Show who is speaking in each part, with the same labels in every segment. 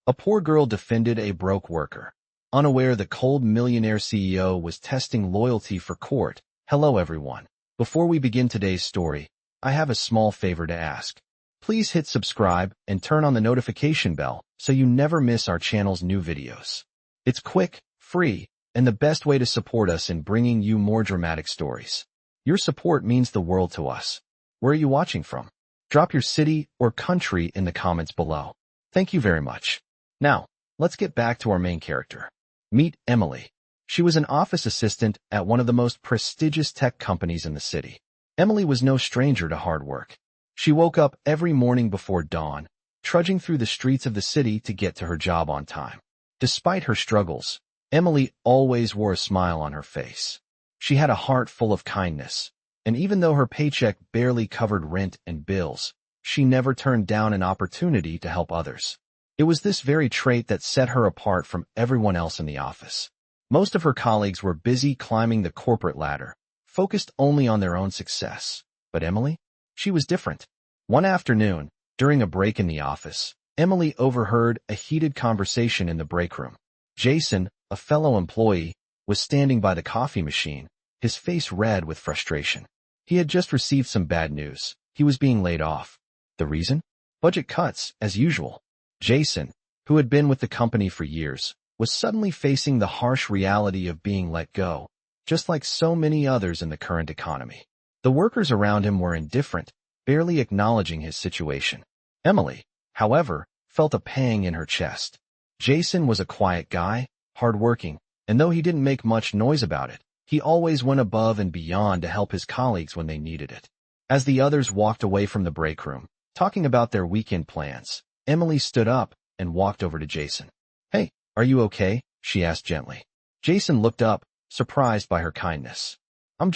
Speaker 1: A poor girl defended a broke worker. Unaware the cold millionaire CEO was testing loyalty for court. Hello everyone. Before we begin today's story, I have a small favor to ask. Please hit subscribe and turn on the notification bell so you never miss our channel's new videos. It's quick, free, and the best way to support us in bringing you more dramatic stories. Your support means the world to us. Where are you watching from? Drop your city or country in the comments below. Thank you very much. Now, let's get back to our main character. Meet Emily. She was an office assistant at one of the most prestigious tech companies in the city. Emily was no stranger to hard work. She woke up every morning before dawn, trudging through the streets of the city to get to her job on time. Despite her struggles, Emily always wore a smile on her face. She had a heart full of kindness, and even though her paycheck barely covered rent and bills, she never turned down an opportunity to help others. It was this very trait that set her apart from everyone else in the office. Most of her colleagues were busy climbing the corporate ladder, focused only on their own success. But Emily? She was different. One afternoon, during a break in the office, Emily overheard a heated conversation in the break room. Jason, a fellow employee, was standing by the coffee machine, his face red with frustration. He had just received some bad news. He was being laid off. The reason? Budget cuts, as usual. Jason, who had been with the company for years, was suddenly facing the harsh reality of being let go, just like so many others in the current economy. The workers around him were indifferent, barely acknowledging his situation. Emily, however, felt a pang in her chest. Jason was a quiet guy, hardworking, and though he didn't make much noise about it, he always went above and beyond to help his colleagues when they needed it. As the others walked away from the break room, talking about their weekend plans, Emily stood up and walked over to Jason. "Hey, are you okay?" she asked gently. Jason looked up, surprised by her kindness. I'm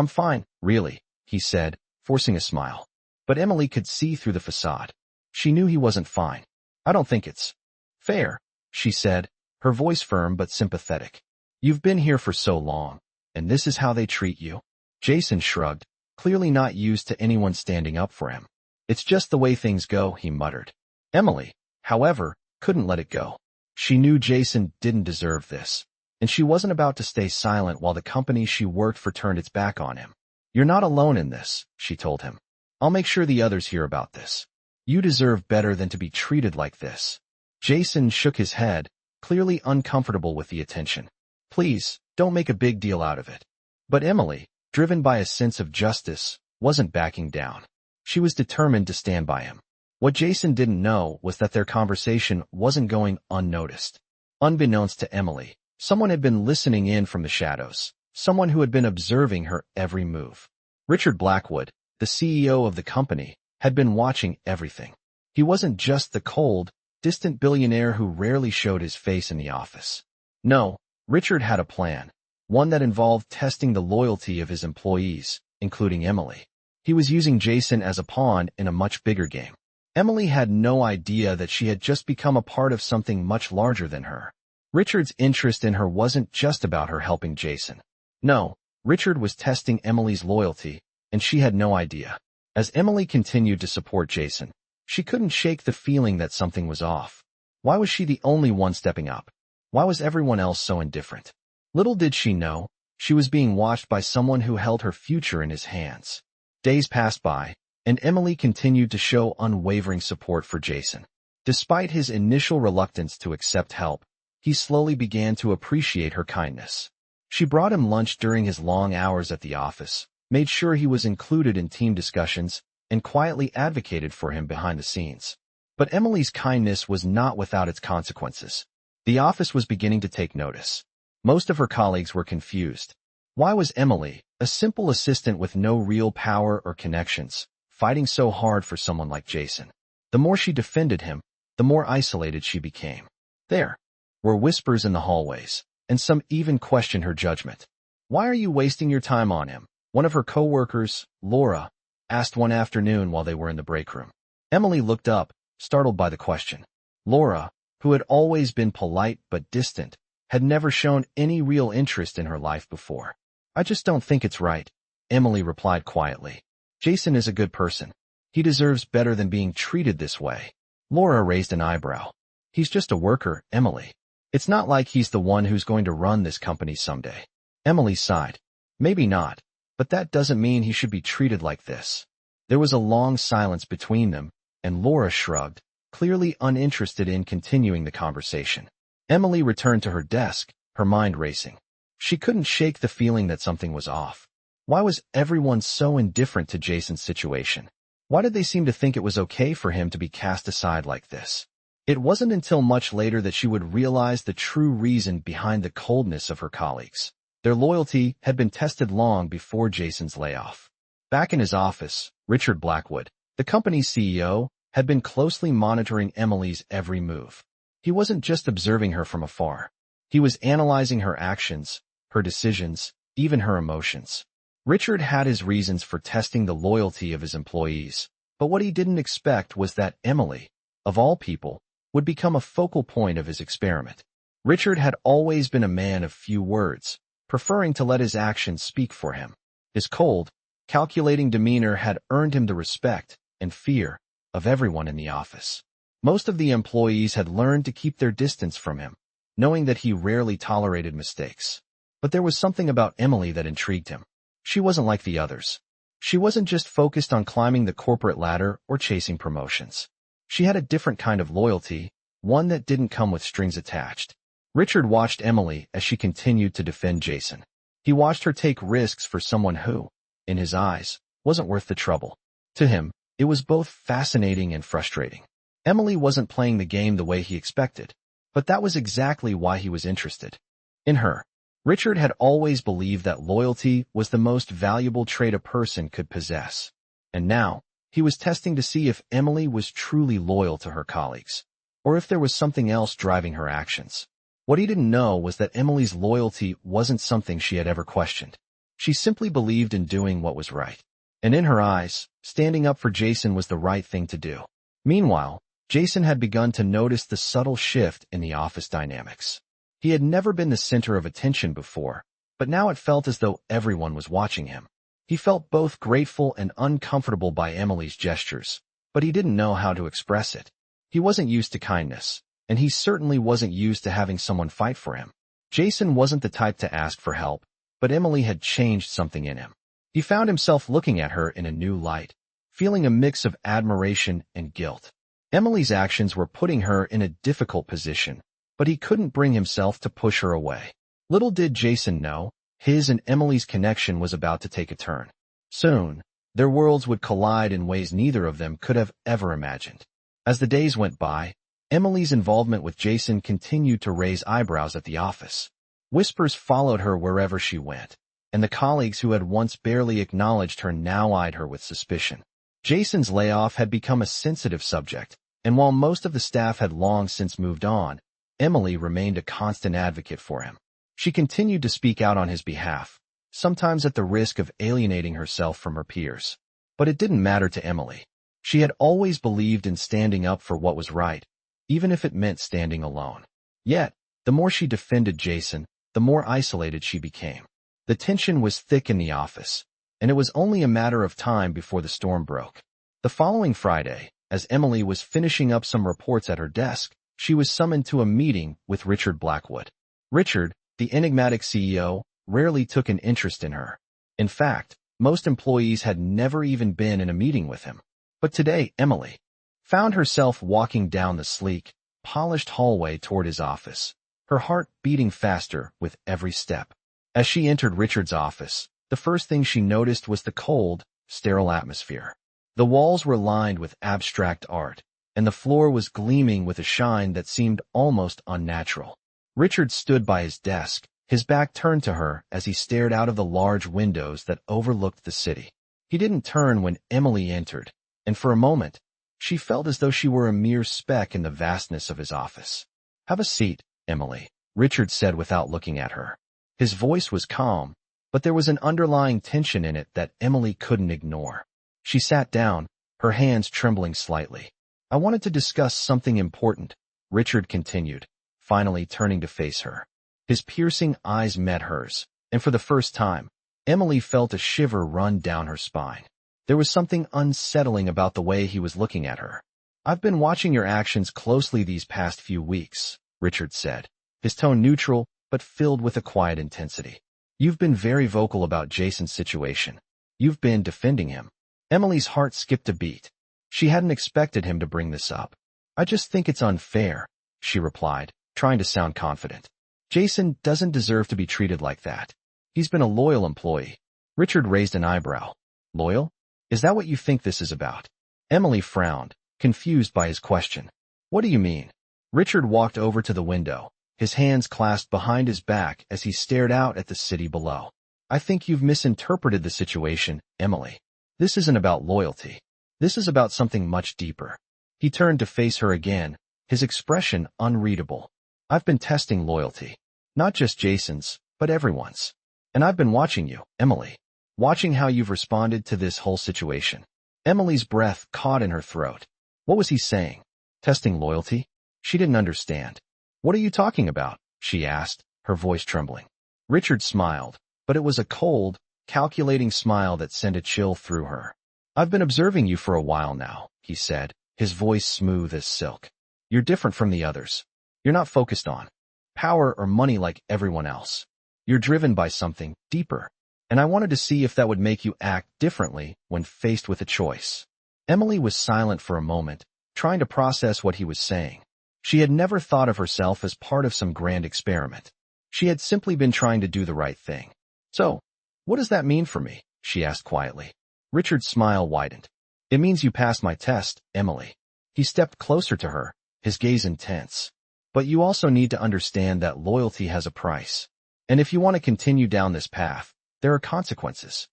Speaker 1: fine, really," he said, forcing a smile. But Emily could see through the facade. She knew he wasn't fine. "I don't think it's fair," she said, her voice firm but sympathetic. "You've been here for so long, and this is how they treat you?" Jason shrugged, clearly not used to anyone standing up for him. "It's just the way things go," he muttered. Emily, however, couldn't let it go. She knew Jason didn't deserve this, and she wasn't about to stay silent while the company she worked for turned its back on him. "You're not alone in this," she told him. "I'll make sure the others hear about this. You deserve better than to be treated like this." Jason shook his head, clearly uncomfortable with the attention. "Please, don't make a big deal out of it." But Emily, driven by a sense of justice, wasn't backing down. She was determined to stand by him. What Jason didn't know was that their conversation wasn't going unnoticed. Unbeknownst to Emily, someone had been listening in from the shadows, someone who had been observing her every move. Richard Blackwood, the CEO of the company, had been watching everything. He wasn't just the cold, distant billionaire who rarely showed his face in the office. No, Richard had a plan, one that involved testing the loyalty of his employees, including Emily. He was using Jason as a pawn in a much bigger game. Emily had no idea that she had just become a part of something much larger than her. Richard's interest in her wasn't just about her helping Jason. No, Richard was testing Emily's loyalty, and she had no idea. As Emily continued to support Jason, she couldn't shake the feeling that something was off. Why was she the only one stepping up? Why was everyone else so indifferent? Little did she know, she was being watched by someone who held her future in his hands. Days passed by, and Emily continued to show unwavering support for Jason. Despite his initial reluctance to accept help, he slowly began to appreciate her kindness. She brought him lunch during his long hours at the office, made sure he was included in team discussions, and quietly advocated for him behind the scenes. But Emily's kindness was not without its consequences. The office was beginning to take notice. Most of her colleagues were confused. Why was Emily, a simple assistant with no real power or connections, fighting so hard for someone like Jason? The more she defended him, the more isolated she became. There were whispers in the hallways, and some even questioned her judgment. "Why are you wasting your time on him?" one of her co-workers, Laura, asked one afternoon while they were in the break room. Emily looked up, startled by the question. Laura, who had always been polite but distant, had never shown any real interest in her life before. "I just don't think it's right," Emily replied quietly. "Jason is a good person. He deserves better than being treated this way." Laura raised an eyebrow. He's just a worker, Emily. It's not like he's the one who's going to run this company someday. Emily sighed. Maybe not, but that doesn't mean he should be treated like this. There was a long silence between them, and Laura shrugged, clearly uninterested in continuing the conversation. Emily returned to her desk, her mind racing. She couldn't shake the feeling that something was off. Why was everyone so indifferent to Jason's situation? Why did they seem to think it was okay for him to be cast aside like this? It wasn't until much later that she would realize the true reason behind the coldness of her colleagues. Their loyalty had been tested long before Jason's layoff. Back in his office, Richard Blackwood, the company's CEO, had been closely monitoring Emily's every move. He wasn't just observing her from afar. He was analyzing her actions, her decisions, even her emotions. Richard had his reasons for testing the loyalty of his employees, but what he didn't expect was that Emily, of all people, would become a focal point of his experiment. Richard had always been a man of few words, preferring to let his actions speak for him. His cold, calculating demeanor had earned him the respect and fear of everyone in the office. Most of the employees had learned to keep their distance from him, knowing that he rarely tolerated mistakes. But there was something about Emily that intrigued him. She wasn't like the others. She wasn't just focused on climbing the corporate ladder or chasing promotions. She had a different kind of loyalty, one that didn't come with strings attached. Richard watched Emily as she continued to defend Jason. He watched her take risks for someone who, in his eyes, wasn't worth the trouble. To him, it was both fascinating and frustrating. Emily wasn't playing the game the way he expected, but that was exactly why he was interested in her. Richard had always believed that loyalty was the most valuable trait a person could possess. And now, he was testing to see if Emily was truly loyal to her colleagues, or if there was something else driving her actions. What he didn't know was that Emily's loyalty wasn't something she had ever questioned. She simply believed in doing what was right. And in her eyes, standing up for Jason was the right thing to do. Meanwhile, Jason had begun to notice the subtle shift in the office dynamics. He had never been the center of attention before, but now it felt as though everyone was watching him. He felt both grateful and uncomfortable by Emily's gestures, but he didn't know how to express it. He wasn't used to kindness, and he certainly wasn't used to having someone fight for him. Jason wasn't the type to ask for help, but Emily had changed something in him. He found himself looking at her in a new light, feeling a mix of admiration and guilt. Emily's actions were putting her in a difficult position, but he couldn't bring himself to push her away. Little did Jason know, his and Emily's connection was about to take a turn. Soon, their worlds would collide in ways neither of them could have ever imagined. As the days went by, Emily's involvement with Jason continued to raise eyebrows at the office. Whispers followed her wherever she went, and the colleagues who had once barely acknowledged her now eyed her with suspicion. Jason's layoff had become a sensitive subject, and while most of the staff had long since moved on, Emily remained a constant advocate for him. She continued to speak out on his behalf, sometimes at the risk of alienating herself from her peers. But it didn't matter to Emily. She had always believed in standing up for what was right, even if it meant standing alone. Yet, the more she defended Jason, the more isolated she became. The tension was thick in the office, and it was only a matter of time before the storm broke. The following Friday, as Emily was finishing up some reports at her desk, she was summoned to a meeting with Richard Blackwood. Richard, the enigmatic CEO, rarely took an interest in her. In fact, most employees had never even been in a meeting with him. But today, Emily found herself walking down the sleek, polished hallway toward his office, her heart beating faster with every step. As she entered Richard's office, the first thing she noticed was the cold, sterile atmosphere. The walls were lined with abstract art, and the floor was gleaming with a shine that seemed almost unnatural. Richard stood by his desk, his back turned to her as he stared out of the large windows that overlooked the city. He didn't turn when Emily entered, and for a moment, she felt as though she were a mere speck in the vastness of his office. "Have a seat, Emily," Richard said without looking at her. His voice was calm, but there was an underlying tension in it that Emily couldn't ignore. She sat down, her hands trembling slightly. "I wanted to discuss something important," Richard continued, finally turning to face her. His piercing eyes met hers, and for the first time, Emily felt a shiver run down her spine. There was something unsettling about the way he was looking at her. I've been watching your actions closely these past few weeks, Richard said, his tone neutral but filled with a quiet intensity. You've been very vocal about Jason's situation. You've been defending him. Emily's heart skipped a beat. She hadn't expected him to bring this up. I just think it's unfair, she replied, trying to sound confident. Jason doesn't deserve to be treated like that. He's been a loyal employee. Richard raised an eyebrow. Loyal? Is that what you think this is about? Emily frowned, confused by his question. What do you mean? Richard walked over to the window, his hands clasped behind his back as he stared out at the city below. I think you've misinterpreted the situation, Emily. This isn't about loyalty. This is about something much deeper. He turned to face her again, his expression unreadable. I've been testing loyalty. Not just Jason's, but everyone's. And I've been watching you, Emily. Watching how you've responded to this whole situation. Emily's breath caught in her throat. What was he saying? Testing loyalty? She didn't understand. What are you talking about? She asked, her voice trembling. Richard smiled, but it was a cold, calculating smile that sent a chill through her. I've been observing you for a while now, he said, his voice smooth as silk. You're different from the others. You're not focused on power or money like everyone else. You're driven by something deeper. And I wanted to see if that would make you act differently when faced with a choice. Emily was silent for a moment, trying to process what he was saying. She had never thought of herself as part of some grand experiment. She had simply been trying to do the right thing. So, what does that mean for me? She asked quietly. Richard's smile widened. It means you passed my test, Emily. He stepped closer to her, his gaze intense. But you also need to understand that loyalty has a price. And if you want to continue down this path, there are consequences.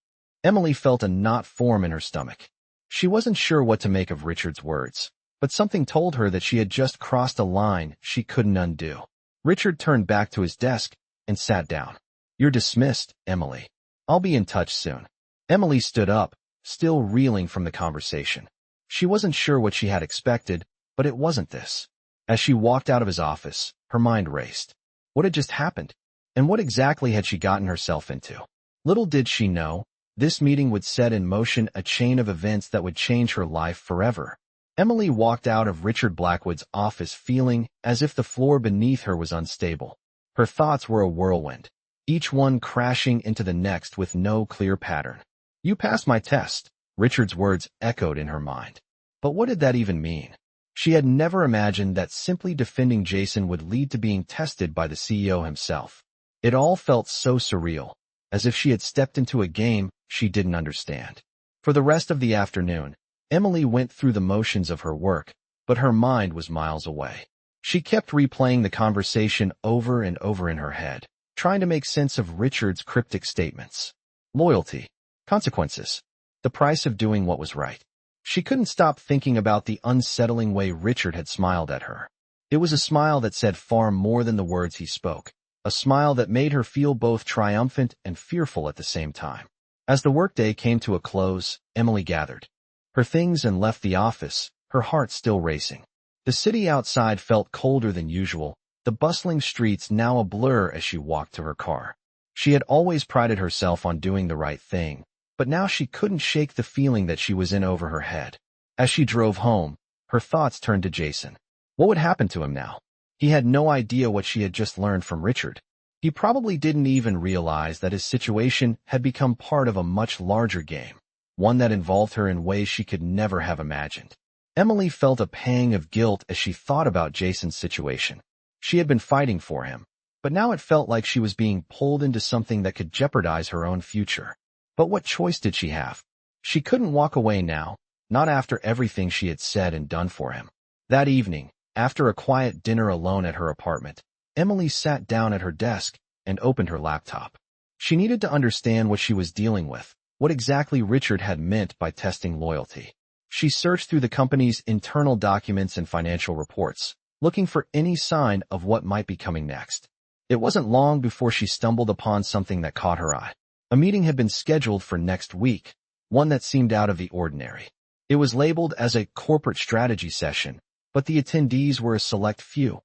Speaker 1: Emily felt a knot form in her stomach. She wasn't sure what to make of Richard's words, but something told her that she had just crossed a line she couldn't undo. Richard turned back to his desk and sat down. You're dismissed, Emily. I'll be in touch soon. Emily stood up, still reeling from the conversation. She wasn't sure what she had expected, but it wasn't this. As she walked out of his office, her mind raced. What had just happened? And what exactly had she gotten herself into? Little did she know, this meeting would set in motion a chain of events that would change her life forever. Emily walked out of Richard Blackwood's office feeling as if the floor beneath her was unstable. Her thoughts were a whirlwind, each one crashing into the next with no clear pattern. You passed my test, Richard's words echoed in her mind. But what did that even mean? She had never imagined that simply defending Jason would lead to being tested by the CEO himself. It all felt so surreal, as if she had stepped into a game she didn't understand. For the rest of the afternoon, Emily went through the motions of her work, but her mind was miles away. She kept replaying the conversation over and over in her head, trying to make sense of Richard's cryptic statements. Loyalty, consequences, the price of doing what was right. She couldn't stop thinking about the unsettling way Richard had smiled at her. It was a smile that said far more than the words he spoke, a smile that made her feel both triumphant and fearful at the same time. As the workday came to a close, Emily gathered her things and left the office, her heart still racing. The city outside felt colder than usual, the bustling streets now a blur as she walked to her car. She had always prided herself on doing the right thing, but now she couldn't shake the feeling that she was in over her head. As she drove home, her thoughts turned to Jason. What would happen to him now? He had no idea what she had just learned from Richard. He probably didn't even realize that his situation had become part of a much larger game, one that involved her in ways she could never have imagined. Emily felt a pang of guilt as she thought about Jason's situation. She had been fighting for him, but now it felt like she was being pulled into something that could jeopardize her own future. But what choice did she have? She couldn't walk away now, not after everything she had said and done for him. That evening, after a quiet dinner alone at her apartment, Emily sat down at her desk and opened her laptop. She needed to understand what she was dealing with, what exactly Richard had meant by testing loyalty. She searched through the company's internal documents and financial reports, looking for any sign of what might be coming next. It wasn't long before she stumbled upon something that caught her eye. A meeting had been scheduled for next week, one that seemed out of the ordinary. It was labeled as a corporate strategy session, but the attendees were a select few,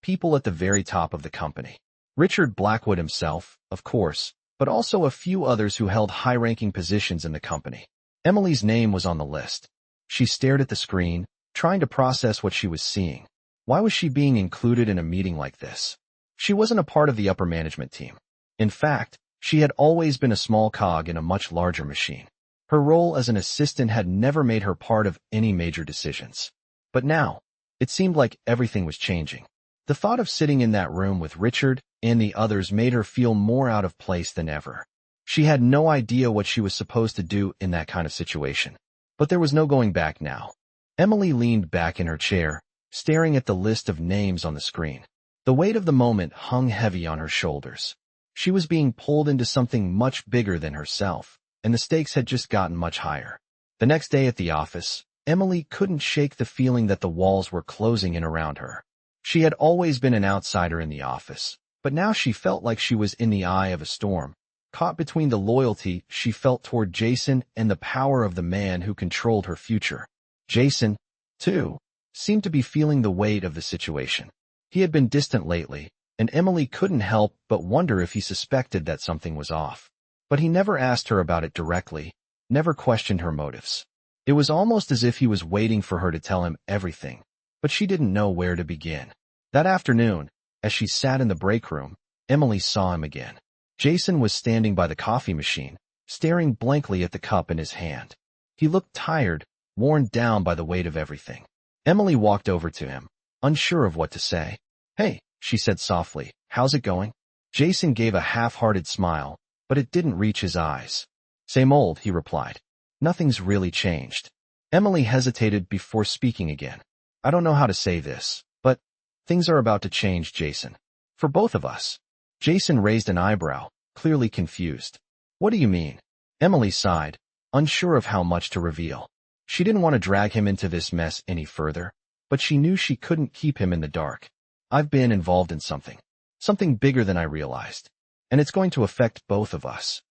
Speaker 1: people at the very top of the company. Richard Blackwood himself, of course, but also a few others who held high-ranking positions in the company. Emily's name was on the list. She stared at the screen, trying to process what she was seeing. Why was she being included in a meeting like this? She wasn't a part of the upper management team. In fact, she had always been a small cog in a much larger machine. Her role as an assistant had never made her part of any major decisions. But now, it seemed like everything was changing. The thought of sitting in that room with Richard and the others made her feel more out of place than ever. She had no idea what she was supposed to do in that kind of situation. But there was no going back now. Emily leaned back in her chair, staring at the list of names on the screen. The weight of the moment hung heavy on her shoulders. She was being pulled into something much bigger than herself, and the stakes had just gotten much higher. The next day at the office, Emily couldn't shake the feeling that the walls were closing in around her. She had always been an outsider in the office, but now she felt like she was in the eye of a storm, caught between the loyalty she felt toward Jason and the power of the man who controlled her future. Jason, too, seemed to be feeling the weight of the situation. He had been distant lately, and Emily couldn't help but wonder if he suspected that something was off. But he never asked her about it directly, never questioned her motives. It was almost as if he was waiting for her to tell him everything, but she didn't know where to begin. That afternoon, as she sat in the break room, Emily saw him again. Jason was standing by the coffee machine, staring blankly at the cup in his hand. He looked tired, worn down by the weight of everything. Emily walked over to him, unsure of what to say. "Hey," she said softly, "how's it going?" Jason gave a half-hearted smile, but it didn't reach his eyes. "Same old," he replied. "Nothing's really changed." Emily hesitated before speaking again. "I don't know how to say this, but things are about to change, Jason. For both of us." Jason raised an eyebrow, clearly confused. "What do you mean?" Emily sighed, unsure of how much to reveal. She didn't want to drag him into this mess any further, but she knew she couldn't keep him in the dark. "I've been involved in something bigger than I realized, and it's going to affect both of us."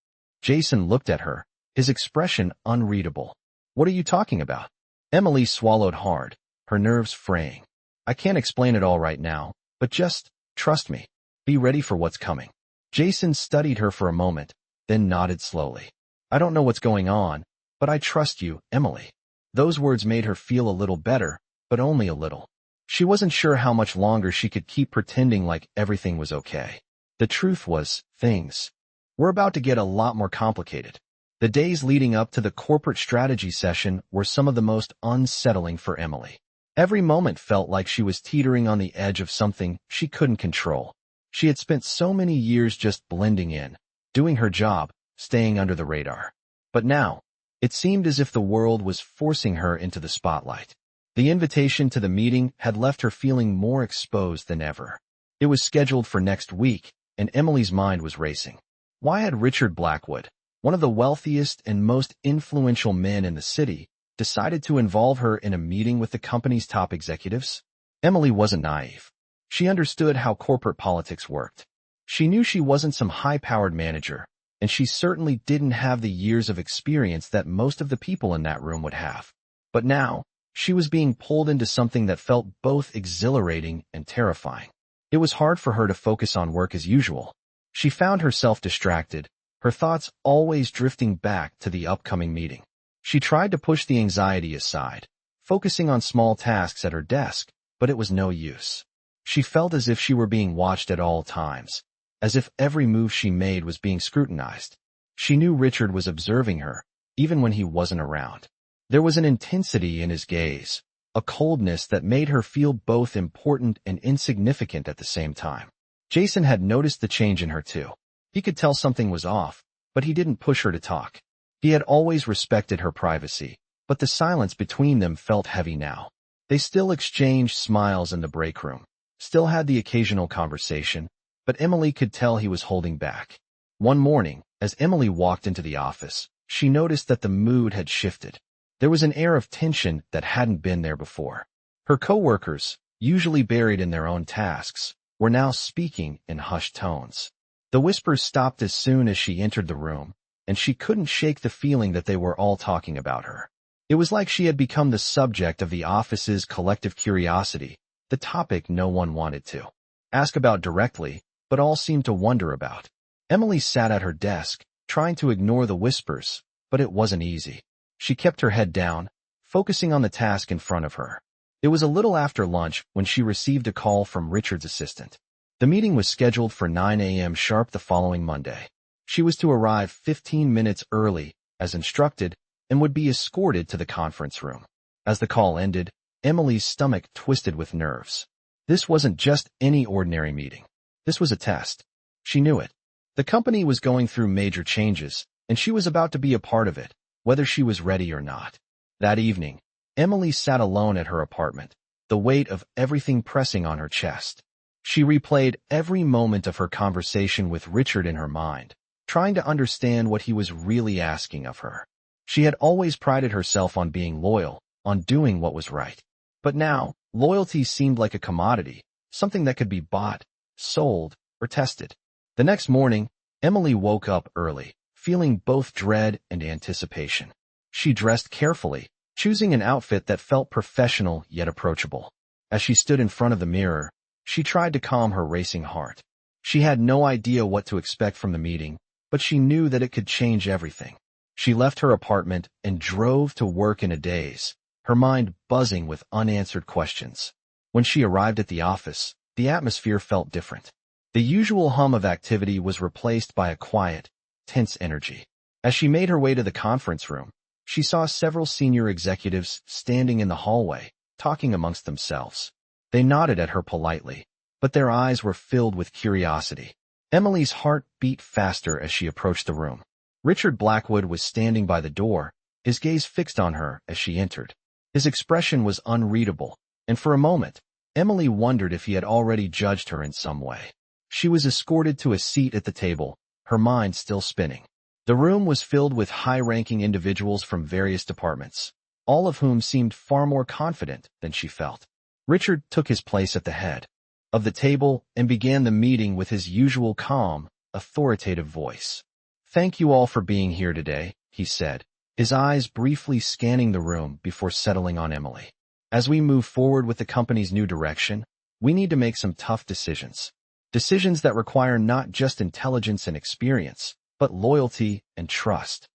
Speaker 1: Jason looked at her, his expression unreadable. "What are you talking about?" Emily swallowed hard, her nerves fraying. "I can't explain it all right now, but just trust me. Be ready for what's coming." Jason studied her for a moment, then nodded slowly. "I don't know what's going on, but I trust you, Emily." Those words made her feel a little better, but only a little. She wasn't sure how much longer she could keep pretending like everything was okay. The truth was, things were about to get a lot more complicated. The days leading up to the corporate strategy session were some of the most unsettling for Emily. Every moment felt like she was teetering on the edge of something she couldn't control. She had spent so many years just blending in, doing her job, staying under the radar. But now, it seemed as if the world was forcing her into the spotlight. The invitation to the meeting had left her feeling more exposed than ever. It was scheduled for next week, and Emily's mind was racing. Why had Richard Blackwood, one of the wealthiest and most influential men in the city, decided to involve her in a meeting with the company's top executives? Emily wasn't naive. She understood how corporate politics worked. She knew she wasn't some high-powered manager, and she certainly didn't have the years of experience that most of the people in that room would have. But now, she was being pulled into something that felt both exhilarating and terrifying. It was hard for her to focus on work as usual. She found herself distracted, her thoughts always drifting back to the upcoming meeting. She tried to push the anxiety aside, focusing on small tasks at her desk, but it was no use. She felt as if she were being watched at all times, as if every move she made was being scrutinized. She knew Richard was observing her, even when he wasn't around. There was an intensity in his gaze, a coldness that made her feel both important and insignificant at the same time. Jason had noticed the change in her too. He could tell something was off, but he didn't push her to talk. He had always respected her privacy, but the silence between them felt heavy now. They still exchanged smiles in the break room, still had the occasional conversation, but Emily could tell he was holding back. One morning, as Emily walked into the office, she noticed that the mood had shifted. There was an air of tension that hadn't been there before. Her coworkers, usually buried in their own tasks, were now speaking in hushed tones. The whispers stopped as soon as she entered the room, and she couldn't shake the feeling that they were all talking about her. It was like she had become the subject of the office's collective curiosity, the topic no one wanted to ask about directly, but all seemed to wonder about. Emily sat at her desk, trying to ignore the whispers, but it wasn't easy. She kept her head down, focusing on the task in front of her. It was a little after lunch when she received a call from Richard's assistant. The meeting was scheduled for 9 a.m. sharp the following Monday. She was to arrive 15 minutes early, as instructed, and would be escorted to the conference room. As the call ended, Emily's stomach twisted with nerves. This wasn't just any ordinary meeting. This was a test. She knew it. The company was going through major changes, and she was about to be a part of it, whether she was ready or not. That evening, Emily sat alone at her apartment, the weight of everything pressing on her chest. She replayed every moment of her conversation with Richard in her mind, trying to understand what he was really asking of her. She had always prided herself on being loyal, on doing what was right. But now, loyalty seemed like a commodity, something that could be bought, sold, or tested. The next morning, Emily woke up early, feeling both dread and anticipation. She dressed carefully, choosing an outfit that felt professional yet approachable. As she stood in front of the mirror, she tried to calm her racing heart. She had no idea what to expect from the meeting, but she knew that it could change everything. She left her apartment and drove to work in a daze, her mind buzzing with unanswered questions. When she arrived at the office, the atmosphere felt different. The usual hum of activity was replaced by a quiet, tense energy. As she made her way to the conference room, she saw several senior executives standing in the hallway, talking amongst themselves. They nodded at her politely, but their eyes were filled with curiosity. Emily's heart beat faster as she approached the room. Richard Blackwood was standing by the door, his gaze fixed on her as she entered. His expression was unreadable, and for a moment, Emily wondered if he had already judged her in some way. She was escorted to a seat at the table, her mind still spinning. The room was filled with high-ranking individuals from various departments, all of whom seemed far more confident than she felt. Richard took his place at the head of the table and began the meeting with his usual calm, authoritative voice. "Thank you all for being here today," he said, his eyes briefly scanning the room before settling on Emily. "As we move forward with the company's new direction, we need to make some tough decisions. Decisions that require not just intelligence and experience, but loyalty and trust."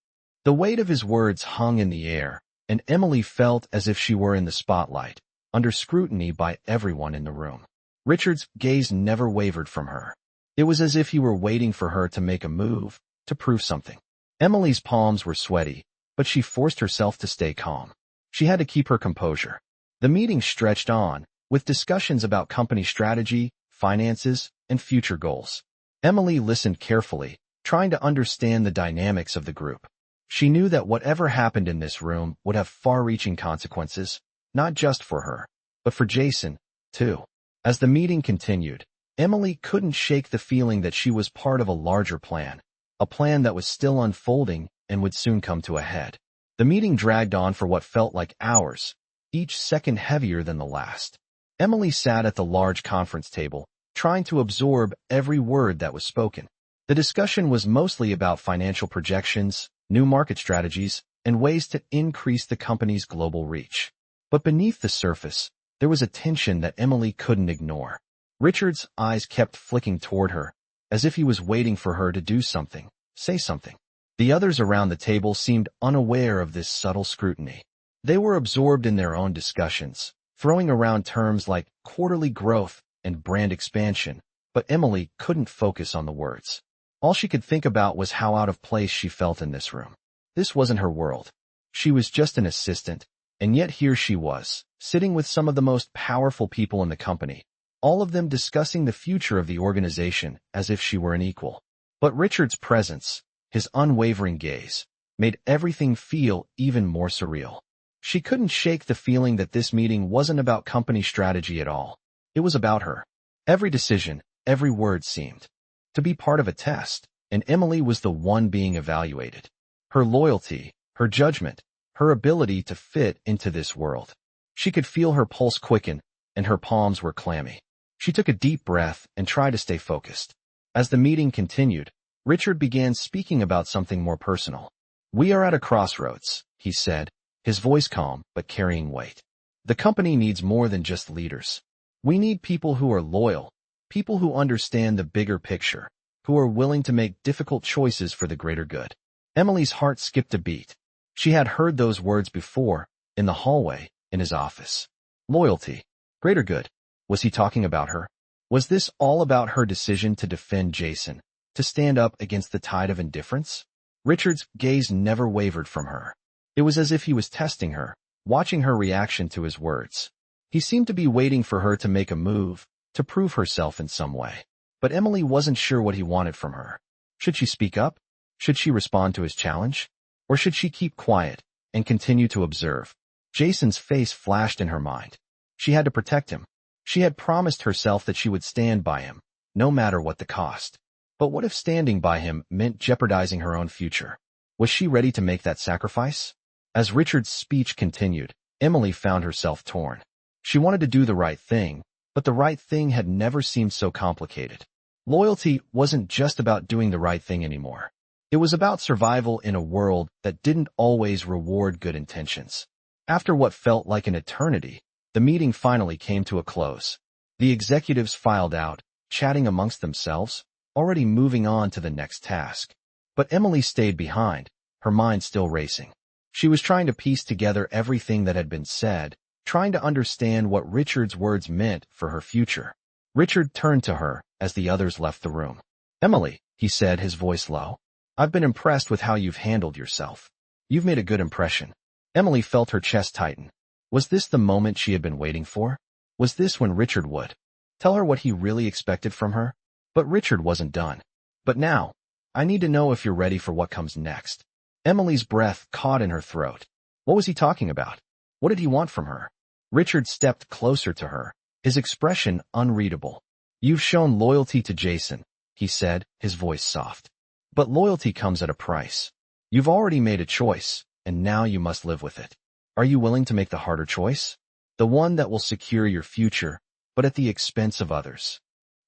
Speaker 1: The weight of his words hung in the air, and Emily felt as if she were in the spotlight, under scrutiny by everyone in the room. Richard's gaze never wavered from her. It was as if he were waiting for her to make a move, to prove something. Emily's palms were sweaty, but she forced herself to stay calm. She had to keep her composure. The meeting stretched on, with discussions about company strategy, finances, and future goals. Emily listened carefully, trying to understand the dynamics of the group. She knew that whatever happened in this room would have far-reaching consequences, not just for her, but for Jason, too. As the meeting continued, Emily couldn't shake the feeling that she was part of a larger plan, a plan that was still unfolding and would soon come to a head. The meeting dragged on for what felt like hours, each second heavier than the last. Emily sat at the large conference table, trying to absorb every word that was spoken. The discussion was mostly about financial projections, new market strategies, and ways to increase the company's global reach. But beneath the surface, there was a tension that Emily couldn't ignore. Richard's eyes kept flicking toward her, as if he was waiting for her to do something, say something. The others around the table seemed unaware of this subtle scrutiny. They were absorbed in their own discussions, throwing around terms like quarterly growth and brand expansion, but Emily couldn't focus on the words. All she could think about was how out of place she felt in this room. This wasn't her world. She was just an assistant, and yet here she was, sitting with some of the most powerful people in the company, all of them discussing the future of the organization as if she were an equal. But Richard's presence, his unwavering gaze, made everything feel even more surreal. She couldn't shake the feeling that this meeting wasn't about company strategy at all. It was about her. Every decision, every word seemed to be part of a test, and Emily was the one being evaluated. Her loyalty, her judgment, her ability to fit into this world. She could feel her pulse quicken, and her palms were clammy. She took a deep breath and tried to stay focused. As the meeting continued, Richard began speaking about something more personal. "We are at a crossroads," he said, his voice calm but carrying weight. "The company needs more than just leaders. We need people who are loyal, people who understand the bigger picture, who are willing to make difficult choices for the greater good." Emily's heart skipped a beat. She had heard those words before, in the hallway, in his office. Loyalty. Greater good. Was he talking about her? Was this all about her decision to defend Jason, to stand up against the tide of indifference? Richard's gaze never wavered from her. It was as if he was testing her, watching her reaction to his words. He seemed to be waiting for her to make a move, to prove herself in some way. But Emily wasn't sure what he wanted from her. Should she speak up? Should she respond to his challenge? Or should she keep quiet and continue to observe? Jason's face flashed in her mind. She had to protect him. She had promised herself that she would stand by him, no matter what the cost. But what if standing by him meant jeopardizing her own future? Was she ready to make that sacrifice? As Richard's speech continued, Emily found herself torn. She wanted to do the right thing, but the right thing had never seemed so complicated. Loyalty wasn't just about doing the right thing anymore. It was about survival in a world that didn't always reward good intentions. After what felt like an eternity, the meeting finally came to a close. The executives filed out, chatting amongst themselves, already moving on to the next task. But Emily stayed behind, her mind still racing. She was trying to piece together everything that had been said, trying to understand what Richard's words meant for her future. Richard turned to her as the others left the room. "Emily," he said, his voice low, "I've been impressed with how you've handled yourself. You've made a good impression." Emily felt her chest tighten. Was this the moment she had been waiting for? Was this when Richard would tell her what he really expected from her? But Richard wasn't done. "But now, I need to know if you're ready for what comes next." Emily's breath caught in her throat. What was he talking about? What did he want from her? Richard stepped closer to her, his expression unreadable. "You've shown loyalty to Jason," he said, his voice soft. "But loyalty comes at a price. You've already made a choice, and now you must live with it. Are you willing to make the harder choice? The one that will secure your future, but at the expense of others?"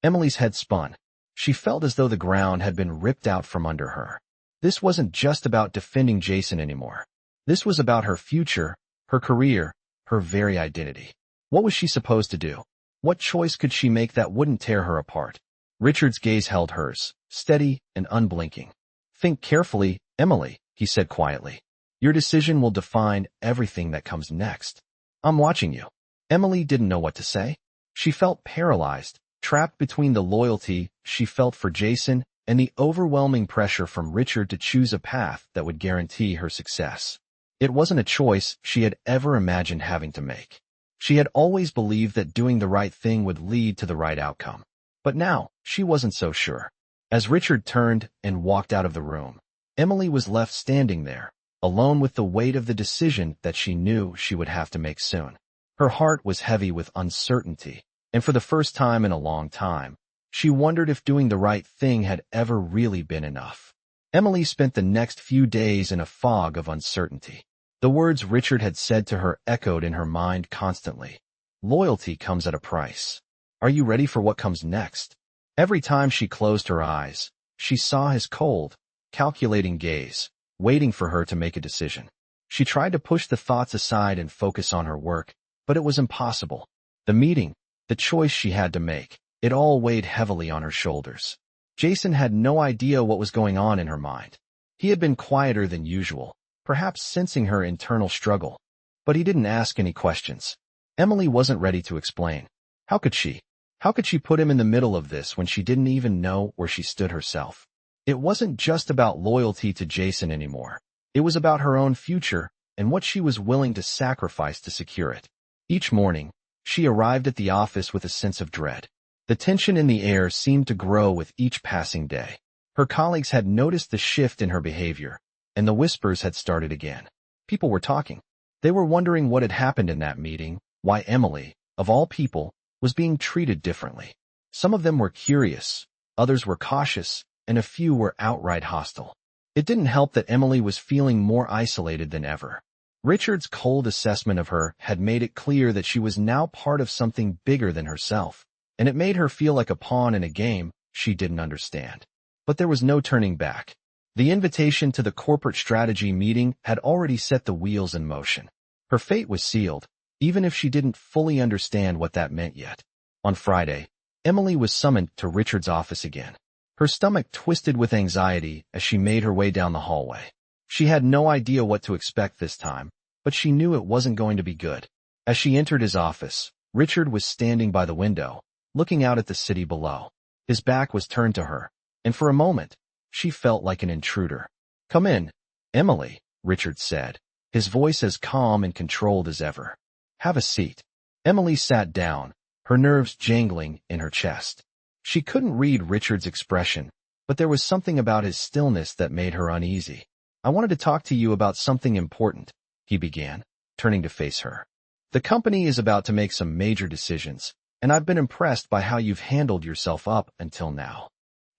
Speaker 1: Emily's head spun. She felt as though the ground had been ripped out from under her. This wasn't just about defending Jason anymore. This was about her future, her career, her very identity. What was she supposed to do? What choice could she make that wouldn't tear her apart? Richard's gaze held hers, steady and unblinking. "Think carefully, Emily," he said quietly. "Your decision will define everything that comes next. I'm watching you." Emily didn't know what to say. She felt paralyzed, trapped between the loyalty she felt for Jason and the overwhelming pressure from Richard to choose a path that would guarantee her success. It wasn't a choice she had ever imagined having to make. She had always believed that doing the right thing would lead to the right outcome. But now, she wasn't so sure. As Richard turned and walked out of the room, Emily was left standing there, alone with the weight of the decision that she knew she would have to make soon. Her heart was heavy with uncertainty, and for the first time in a long time, she wondered if doing the right thing had ever really been enough. Emily spent the next few days in a fog of uncertainty. The words Richard had said to her echoed in her mind constantly. Loyalty comes at a price. Are you ready for what comes next? Every time she closed her eyes, she saw his cold, calculating gaze, waiting for her to make a decision. She tried to push the thoughts aside and focus on her work, but it was impossible. The meeting, the choice she had to make, it all weighed heavily on her shoulders. Jason had no idea what was going on in her mind. He had been quieter than usual, perhaps sensing her internal struggle. But he didn't ask any questions. Emily wasn't ready to explain. How could she? How could she put him in the middle of this when she didn't even know where she stood herself? It wasn't just about loyalty to Jason anymore. It was about her own future and what she was willing to sacrifice to secure it. Each morning, she arrived at the office with a sense of dread. The tension in the air seemed to grow with each passing day. Her colleagues had noticed the shift in her behavior, and the whispers had started again. People were talking. They were wondering what had happened in that meeting, why Emily, of all people, was being treated differently. Some of them were curious, others were cautious, and a few were outright hostile. It didn't help that Emily was feeling more isolated than ever. Richard's cold assessment of her had made it clear that she was now part of something bigger than herself, and it made her feel like a pawn in a game she didn't understand. But there was no turning back. The invitation to the corporate strategy meeting had already set the wheels in motion. Her fate was sealed, even if she didn't fully understand what that meant yet. On Friday, Emily was summoned to Richard's office again. Her stomach twisted with anxiety as she made her way down the hallway. She had no idea what to expect this time, but she knew it wasn't going to be good. As she entered his office, Richard was standing by the window, looking out at the city below. His back was turned to her, and for a moment, she felt like an intruder. "Come in, Emily," Richard said, his voice as calm and controlled as ever. "Have a seat." Emily sat down, her nerves jangling in her chest. She couldn't read Richard's expression, but there was something about his stillness that made her uneasy. "I wanted to talk to you about something important," he began, turning to face her. "The company is about to make some major decisions, and I've been impressed by how you've handled yourself up until now."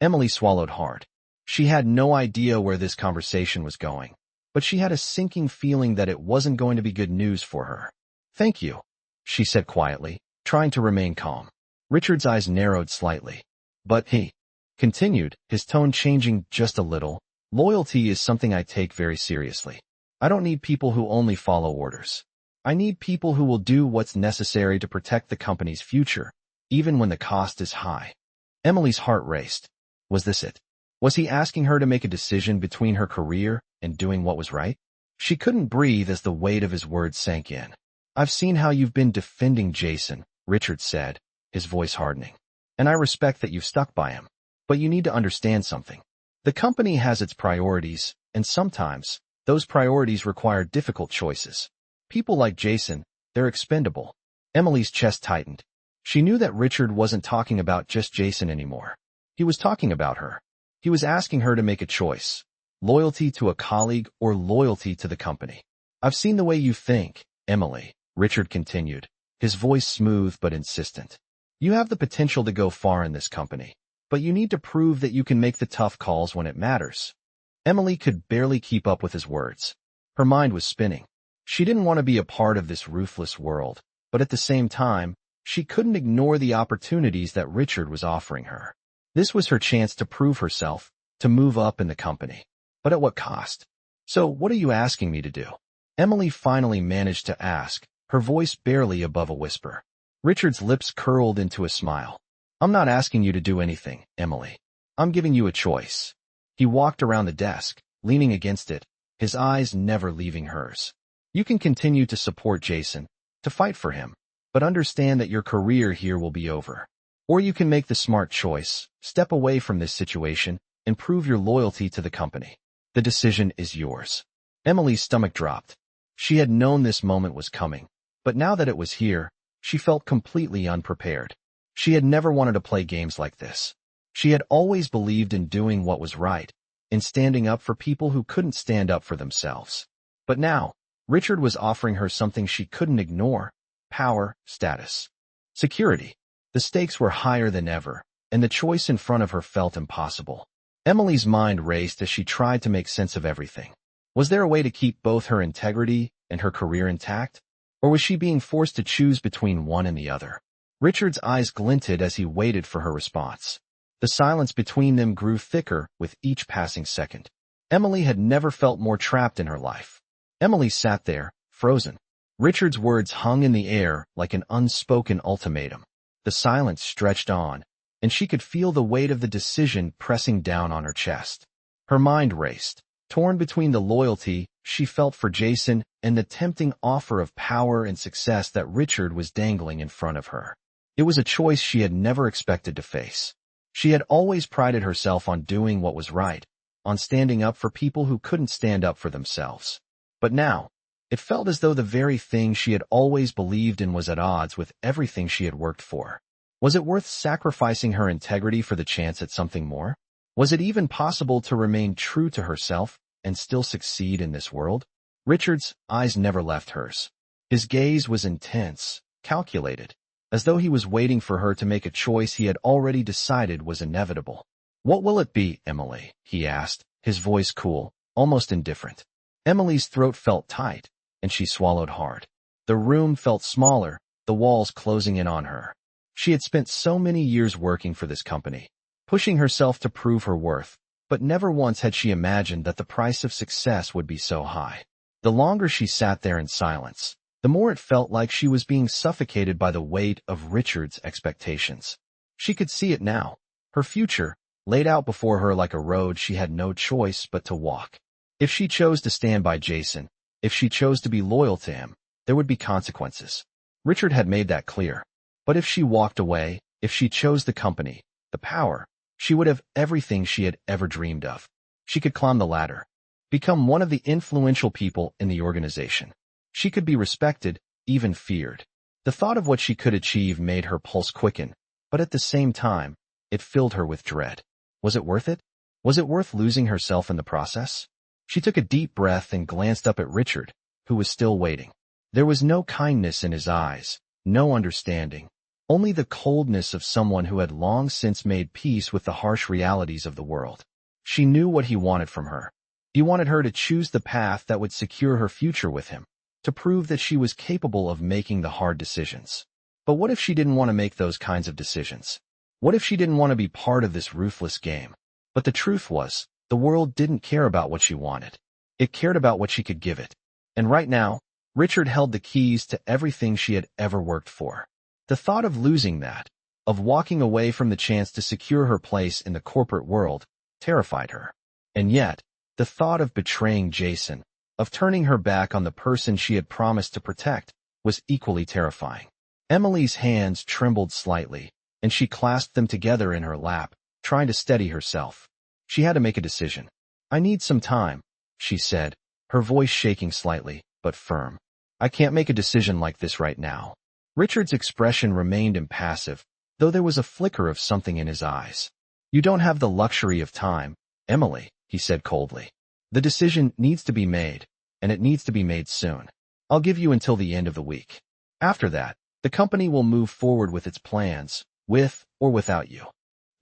Speaker 1: Emily swallowed hard. She had no idea where this conversation was going, but she had a sinking feeling that it wasn't going to be good news for her. "Thank you," she said quietly, trying to remain calm. Richard's eyes narrowed slightly. "But," he continued, his tone changing just a little, "loyalty is something I take very seriously. I don't need people who only follow orders. I need people who will do what's necessary to protect the company's future, even when the cost is high." Emily's heart raced. Was this it? Was he asking her to make a decision between her career and doing what was right? She couldn't breathe as the weight of his words sank in. "I've seen how you've been defending Jason," Richard said, his voice hardening. "And I respect that you've stuck by him. But you need to understand something. The company has its priorities, and sometimes, those priorities require difficult choices. People like Jason, they're expendable." Emily's chest tightened. She knew that Richard wasn't talking about just Jason anymore. He was talking about her. He was asking her to make a choice. Loyalty to a colleague or loyalty to the company. "I've seen the way you think, Emily," Richard continued, his voice smooth but insistent. "You have the potential to go far in this company, but you need to prove that you can make the tough calls when it matters." Emily could barely keep up with his words. Her mind was spinning. She didn't want to be a part of this ruthless world, but at the same time, she couldn't ignore the opportunities that Richard was offering her. This was her chance to prove herself, to move up in the company. But at what cost? "So, what are you asking me to do?" Emily finally managed to ask, her voice barely above a whisper. Richard's lips curled into a smile. "I'm not asking you to do anything, Emily. I'm giving you a choice." He walked around the desk, leaning against it, his eyes never leaving hers. "You can continue to support Jason, to fight for him, but understand that your career here will be over. Or you can make the smart choice, step away from this situation, and prove your loyalty to the company. The decision is yours." Emily's stomach dropped. She had known this moment was coming, but now that it was here, she felt completely unprepared. She had never wanted to play games like this. She had always believed in doing what was right, in standing up for people who couldn't stand up for themselves. But now, Richard was offering her something she couldn't ignore: power, status, security. The stakes were higher than ever, and the choice in front of her felt impossible. Emily's mind raced as she tried to make sense of everything. Was there a way to keep both her integrity and her career intact? Or was she being forced to choose between one and the other? Richard's eyes glinted as he waited for her response. The silence between them grew thicker with each passing second. Emily had never felt more trapped in her life. Emily sat there, frozen. Richard's words hung in the air like an unspoken ultimatum. The silence stretched on, and she could feel the weight of the decision pressing down on her chest. Her mind raced, torn between the loyalty she felt for Jason and the tempting offer of power and success that Richard was dangling in front of her. It was a choice she had never expected to face. She had always prided herself on doing what was right, on standing up for people who couldn't stand up for themselves. But now, it felt as though the very thing she had always believed in was at odds with everything she had worked for. Was it worth sacrificing her integrity for the chance at something more? Was it even possible to remain true to herself and still succeed in this world? Richard's eyes never left hers. His gaze was intense, calculated, as though he was waiting for her to make a choice he had already decided was inevitable. "What will it be, Emily?" he asked, his voice cool, almost indifferent. Emily's throat felt tight, and she swallowed hard. The room felt smaller, the walls closing in on her. She had spent so many years working for this company, pushing herself to prove her worth, but never once had she imagined that the price of success would be so high. The longer she sat there in silence, the more it felt like she was being suffocated by the weight of Richard's expectations. She could see it now, her future, laid out before her like a road she had no choice but to walk. If she chose to stand by Jason, if she chose to be loyal to him, there would be consequences. Richard had made that clear. But if she walked away, if she chose the company, the power, she would have everything she had ever dreamed of. She could climb the ladder, become one of the influential people in the organization. She could be respected, even feared. The thought of what she could achieve made her pulse quicken, but at the same time, it filled her with dread. Was it worth it? Was it worth losing herself in the process? She took a deep breath and glanced up at Richard, who was still waiting. There was no kindness in his eyes, no understanding, only the coldness of someone who had long since made peace with the harsh realities of the world. She knew what he wanted from her. He wanted her to choose the path that would secure her future with him, to prove that she was capable of making the hard decisions. But what if she didn't want to make those kinds of decisions? What if she didn't want to be part of this ruthless game? But the truth was, the world didn't care about what she wanted. It cared about what she could give it. And right now, Richard held the keys to everything she had ever worked for. The thought of losing that, of walking away from the chance to secure her place in the corporate world, terrified her. And yet, the thought of betraying Jason, of turning her back on the person she had promised to protect, was equally terrifying. Emily's hands trembled slightly, and she clasped them together in her lap, trying to steady herself. She had to make a decision. "I need some time," she said, her voice shaking slightly, but firm. "I can't make a decision like this right now." Richard's expression remained impassive, though there was a flicker of something in his eyes. "You don't have the luxury of time, Emily," he said coldly. "The decision needs to be made, and it needs to be made soon. I'll give you until the end of the week. After that, the company will move forward with its plans, with or without you."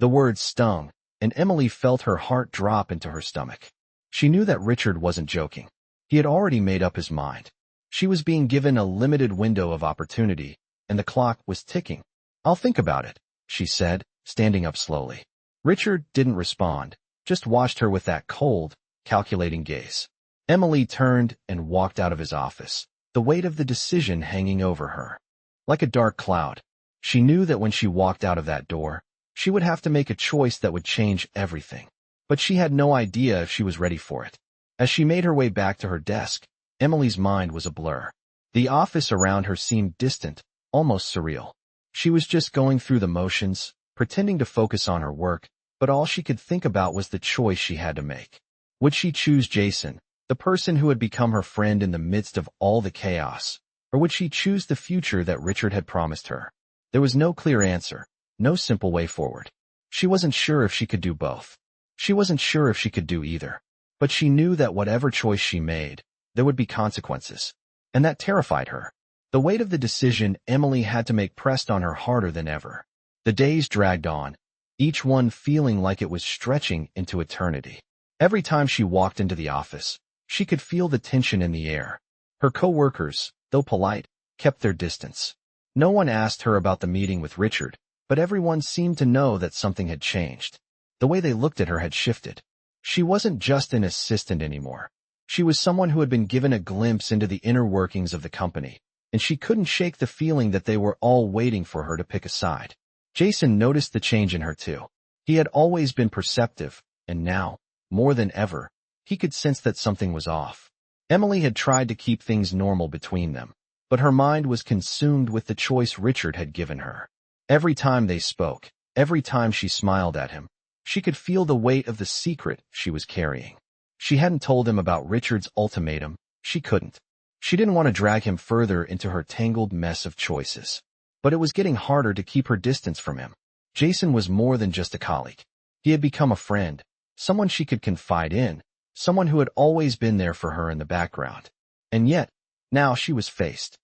Speaker 1: The words stung, and Emily felt her heart drop into her stomach. She knew that Richard wasn't joking. He had already made up his mind. She was being given a limited window of opportunity, and the clock was ticking. "I'll think about it," she said, standing up slowly. Richard didn't respond, just watched her with that cold, calculating gaze. Emily turned and walked out of his office, the weight of the decision hanging over her. Like a dark cloud, she knew that when she walked out of that door, she would have to make a choice that would change everything. But she had no idea if she was ready for it. As she made her way back to her desk, Emily's mind was a blur. The office around her seemed distant, almost surreal. She was just going through the motions, pretending to focus on her work, but all she could think about was the choice she had to make. Would she choose Jason, the person who had become her friend in the midst of all the chaos, or would she choose the future that Richard had promised her? There was no clear answer, no simple way forward. She wasn't sure if she could do both. She wasn't sure if she could do either. But she knew that whatever choice she made, there would be consequences. And that terrified her. The weight of the decision Emily had to make pressed on her harder than ever. The days dragged on, each one feeling like it was stretching into eternity. Every time she walked into the office, she could feel the tension in the air. Her coworkers, though polite, kept their distance. No one asked her about the meeting with Richard, but everyone seemed to know that something had changed. The way they looked at her had shifted. She wasn't just an assistant anymore. She was someone who had been given a glimpse into the inner workings of the company, and she couldn't shake the feeling that they were all waiting for her to pick a side. Jason noticed the change in her too. He had always been perceptive, and now, more than ever, he could sense that something was off. Emily had tried to keep things normal between them, but her mind was consumed with the choice Richard had given her. Every time they spoke, every time she smiled at him, she could feel the weight of the secret she was carrying. She hadn't told him about Richard's ultimatum. She couldn't. She didn't want to drag him further into her tangled mess of choices. But it was getting harder to keep her distance from him. Jason was more than just a colleague. He had become a friend, someone she could confide in, someone who had always been there for her in the background. And yet, now she was faced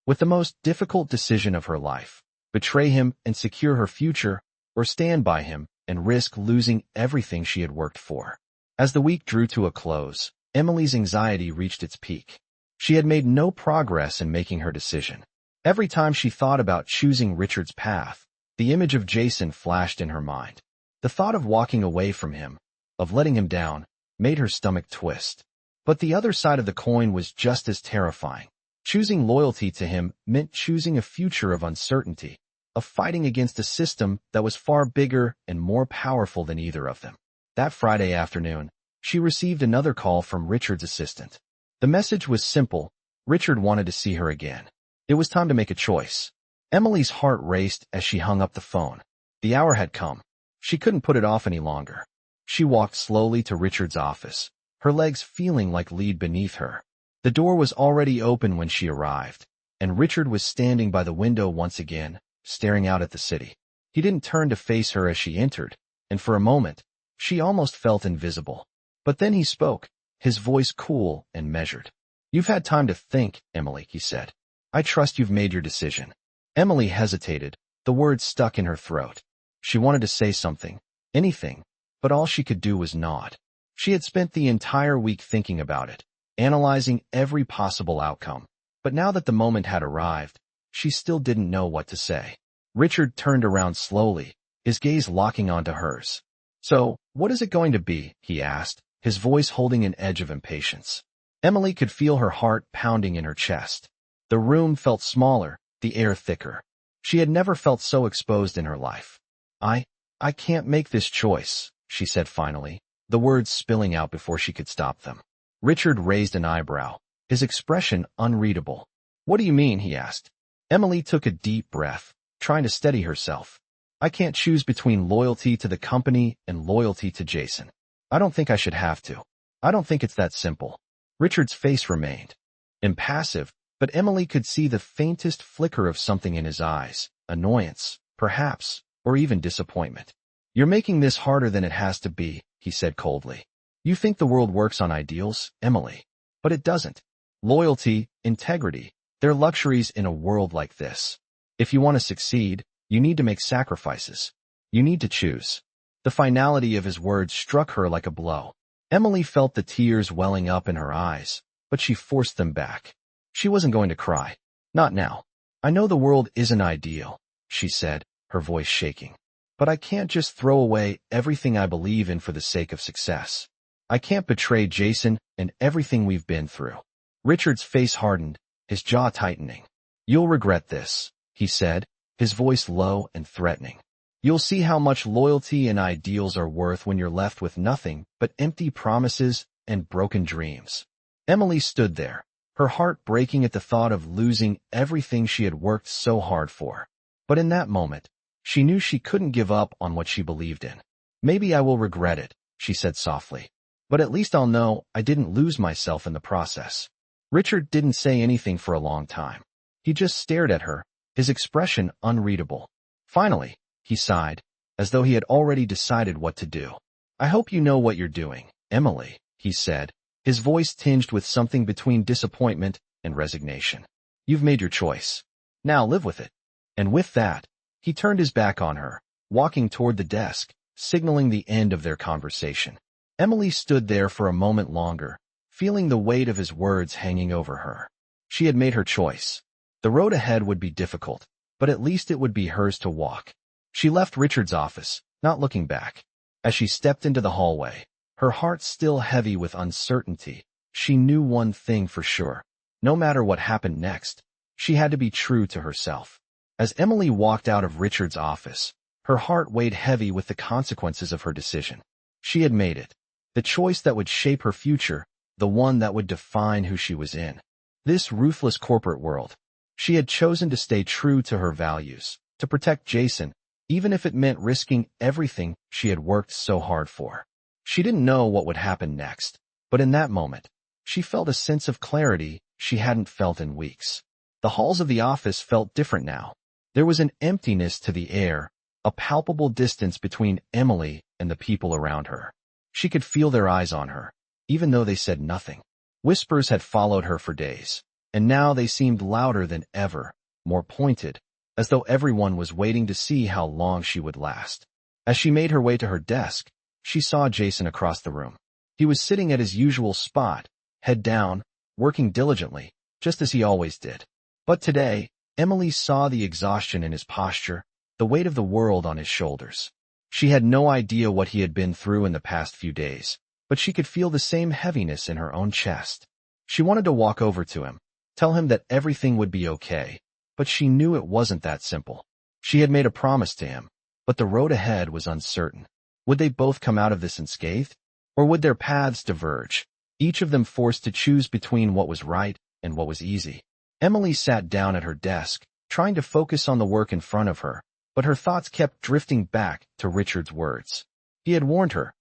Speaker 1: with the most difficult decision of her life: betray him and secure her future, or stand by him and risk losing everything she had worked for. As the week drew to a close, Emily's anxiety reached its peak. She had made no progress in making her decision. Every time she thought about choosing Richard's path, the image of Jason flashed in her mind. The thought of walking away from him, of letting him down, made her stomach twist. But the other side of the coin was just as terrifying. Choosing loyalty to him meant choosing a future of uncertainty, of fighting against a system that was far bigger and more powerful than either of them. That Friday afternoon, she received another call from Richard's assistant. The message was simple: Richard wanted to see her again. It was time to make a choice. Emily's heart raced as she hung up the phone. The hour had come. She couldn't put it off any longer. She walked slowly to Richard's office, her legs feeling like lead beneath her. The door was already open when she arrived, and Richard was standing by the window once again, staring out at the city. He didn't turn to face her as she entered, and for a moment, she almost felt invisible. But then he spoke, his voice cool and measured. "You've had time to think, Emily," he said. "I trust you've made your decision." Emily hesitated, the words stuck in her throat. She wanted to say something, anything, but all she could do was nod. She had spent the entire week thinking about it, analyzing every possible outcome. But now that the moment had arrived, she still didn't know what to say. Richard turned around slowly, his gaze locking onto hers. "So, what is it going to be?" he asked, his voice holding an edge of impatience. Emily could feel her heart pounding in her chest. The room felt smaller, the air thicker. She had never felt so exposed in her life. I can't make this choice," she said finally, the words spilling out before she could stop them. Richard raised an eyebrow, his expression unreadable. "What do you mean?" he asked. Emily took a deep breath, trying to steady herself. "I can't choose between loyalty to the company and loyalty to Jason. I don't think I should have to. I don't think it's that simple." Richard's face remained impassive, but Emily could see the faintest flicker of something in his eyes, annoyance, perhaps, or even disappointment. "You're making this harder than it has to be," he said coldly. "You think the world works on ideals, Emily. But it doesn't. Loyalty, integrity, they're luxuries in a world like this. If you want to succeed, you need to make sacrifices. You need to choose." The finality of his words struck her like a blow. Emily felt the tears welling up in her eyes, but she forced them back. She wasn't going to cry. Not now. "I know the world isn't ideal," she said, her voice shaking. "But I can't just throw away everything I believe in for the sake of success. I can't betray Jason and everything we've been through." Richard's face hardened, his jaw tightening. "You'll regret this," he said, his voice low and threatening. "You'll see how much loyalty and ideals are worth when you're left with nothing but empty promises and broken dreams." Emily stood there, her heart breaking at the thought of losing everything she had worked so hard for. But in that moment, she knew she couldn't give up on what she believed in. "Maybe I will regret it," she said softly. "But at least I'll know I didn't lose myself in the process." Richard didn't say anything for a long time. He just stared at her, his expression unreadable. Finally, he sighed, as though he had already decided what to do. "I hope you know what you're doing, Emily," he said, his voice tinged with something between disappointment and resignation. "You've made your choice. Now live with it." And with that, he turned his back on her, walking toward the desk, signaling the end of their conversation. Emily stood there for a moment longer, feeling the weight of his words hanging over her. She had made her choice. The road ahead would be difficult, but at least it would be hers to walk. She left Richard's office, not looking back. As she stepped into the hallway, her heart still heavy with uncertainty, she knew one thing for sure. No matter what happened next, she had to be true to herself. As Emily walked out of Richard's office, her heart weighed heavy with the consequences of her decision. She had made it. The choice that would shape her future, the one that would define who she was in. This ruthless corporate world. She had chosen to stay true to her values, to protect Jason, even if it meant risking everything she had worked so hard for. She didn't know what would happen next, but in that moment, she felt a sense of clarity she hadn't felt in weeks. The halls of the office felt different now. There was an emptiness to the air, a palpable distance between Emily and the people around her. She could feel their eyes on her, even though they said nothing. Whispers had followed her for days, and now they seemed louder than ever, more pointed, as though everyone was waiting to see how long she would last. As she made her way to her desk, she saw Jason across the room. He was sitting at his usual spot, head down, working diligently, just as he always did. But today, Emily saw the exhaustion in his posture, the weight of the world on his shoulders. She had no idea what he had been through in the past few days, but she could feel the same heaviness in her own chest. She wanted to walk over to him, tell him that everything would be okay, but she knew it wasn't that simple. She had made a promise to him, but the road ahead was uncertain. Would they both come out of this unscathed? Or would their paths diverge, each of them forced to choose between what was right and what was easy? Emily sat down at her desk, trying to focus on the work in front of her, but her thoughts kept drifting back to Richard's words. He had warned her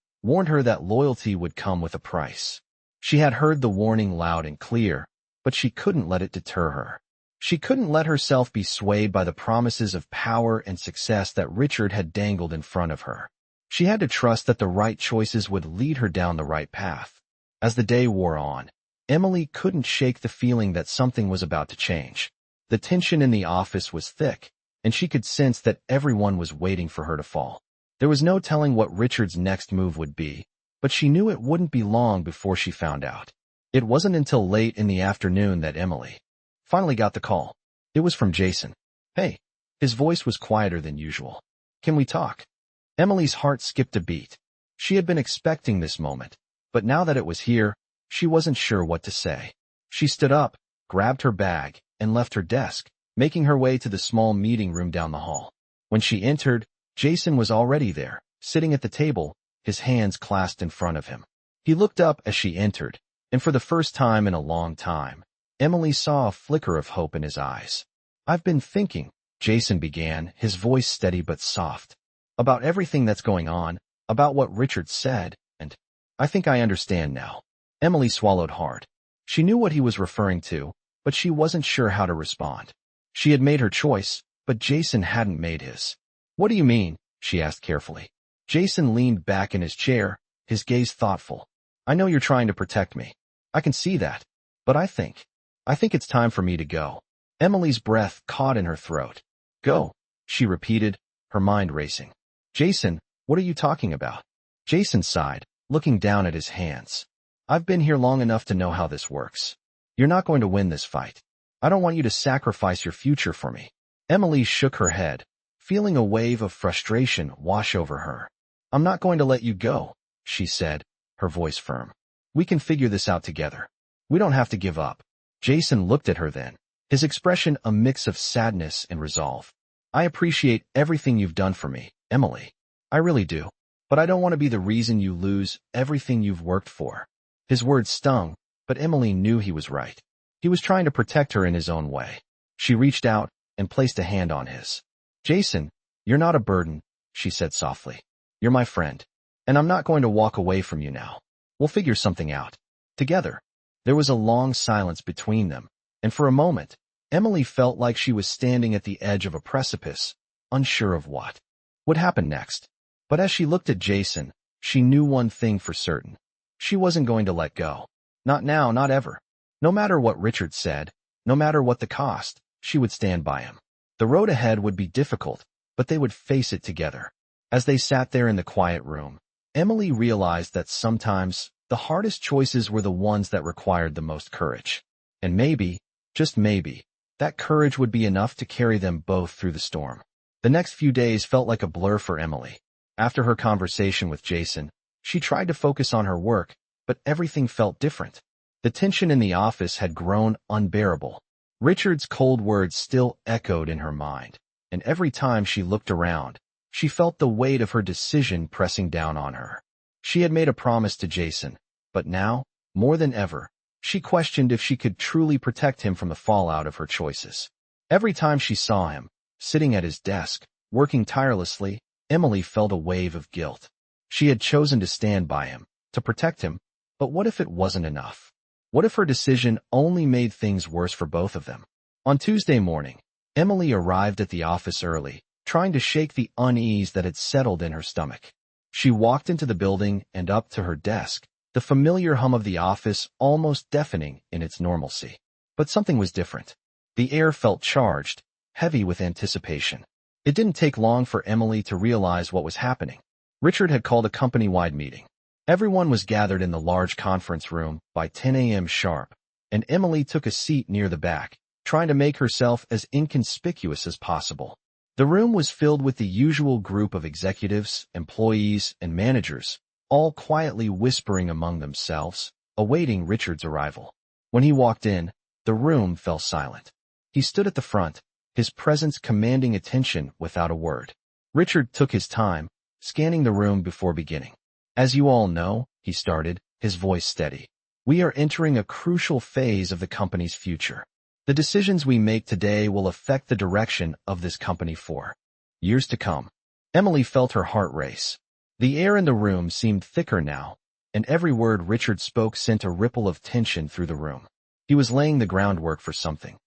Speaker 1: that loyalty would come with a price. She had heard the warning loud and clear, but she couldn't let it deter her. She couldn't let herself be swayed by the promises of power and success that Richard had dangled in front of her. She had to trust that the right choices would lead her down the right path. As the day wore on, Emily couldn't shake the feeling that something was about to change. The tension in the office was thick, and she could sense that everyone was waiting for her to fall. There was no telling what Richard's next move would be, but she knew it wouldn't be long before she found out. It wasn't until late in the afternoon that Emily finally got the call. It was from Jason. "Hey." His voice was quieter than usual. "Can we talk?" Emily's heart skipped a beat. She had been expecting this moment, but now that it was here, she wasn't sure what to say. She stood up, grabbed her bag, and left her desk, making her way to the small meeting room down the hall. When she entered, Jason was already there, sitting at the table, his hands clasped in front of him. He looked up as she entered, and for the first time in a long time, Emily saw a flicker of hope in his eyes. "I've been thinking," Jason began, his voice steady but soft, "about everything that's going on, about what Richard said, and I think I understand now." Emily swallowed hard. She knew what he was referring to, but she wasn't sure how to respond. She had made her choice, but Jason hadn't made his. "What do you mean?" she asked carefully. Jason leaned back in his chair, his gaze thoughtful. "I know you're trying to protect me. I can see that. But I think it's time for me to go." Emily's breath caught in her throat. "Go," she repeated, her mind racing. "Jason, what are you talking about?" Jason sighed, looking down at his hands. "I've been here long enough to know how this works. You're not going to win this fight. I don't want you to sacrifice your future for me." Emily shook her head, feeling a wave of frustration wash over her. "I'm not going to let you go," she said, her voice firm. "We can figure this out together. We don't have to give up." Jason looked at her then, his expression a mix of sadness and resolve. "I appreciate everything you've done for me, Emily. I really do. But I don't want to be the reason you lose everything you've worked for." His words stung, but Emily knew he was right. He was trying to protect her in his own way. She reached out and placed a hand on his. "Jason, you're not a burden," she said softly. "You're my friend, and I'm not going to walk away from you now. We'll figure something out. Together." There was a long silence between them, and for a moment, Emily felt like she was standing at the edge of a precipice, unsure of what would happen next. But as she looked at Jason, she knew one thing for certain. She wasn't going to let go. Not now, not ever. No matter what Richard said, no matter what the cost, she would stand by him. The road ahead would be difficult, but they would face it together. As they sat there in the quiet room, Emily realized that sometimes the hardest choices were the ones that required the most courage. And maybe, just maybe, that courage would be enough to carry them both through the storm. The next few days felt like a blur for Emily. After her conversation with Jason, she tried to focus on her work, but everything felt different. The tension in the office had grown unbearable. Richard's cold words still echoed in her mind, and every time she looked around, she felt the weight of her decision pressing down on her. She had made a promise to Jason, but now, more than ever, she questioned if she could truly protect him from the fallout of her choices. Every time she saw him, sitting at his desk, working tirelessly, Emily felt a wave of guilt. She had chosen to stand by him, to protect him, but what if it wasn't enough? What if her decision only made things worse for both of them? On Tuesday morning, Emily arrived at the office early, trying to shake the unease that had settled in her stomach. She walked into the building and up to her desk, the familiar hum of the office almost deafening in its normalcy. But something was different. The air felt charged, heavy with anticipation. It didn't take long for Emily to realize what was happening. Richard had called a company-wide meeting. Everyone was gathered in the large conference room by 10 a.m. sharp, and Emily took a seat near the back, trying to make herself as inconspicuous as possible. The room was filled with the usual group of executives, employees, and managers, all quietly whispering among themselves, awaiting Richard's arrival. When he walked in, the room fell silent. He stood at the front, his presence commanding attention without a word. Richard took his time, scanning the room before beginning. "As you all know," he started, his voice steady, "we are entering a crucial phase of the company's future. The decisions we make today will affect the direction of this company for years to come. Emily felt her heart race. The air in the room seemed thicker now, and every word Richard spoke sent a ripple of tension through the room. He was laying the groundwork for something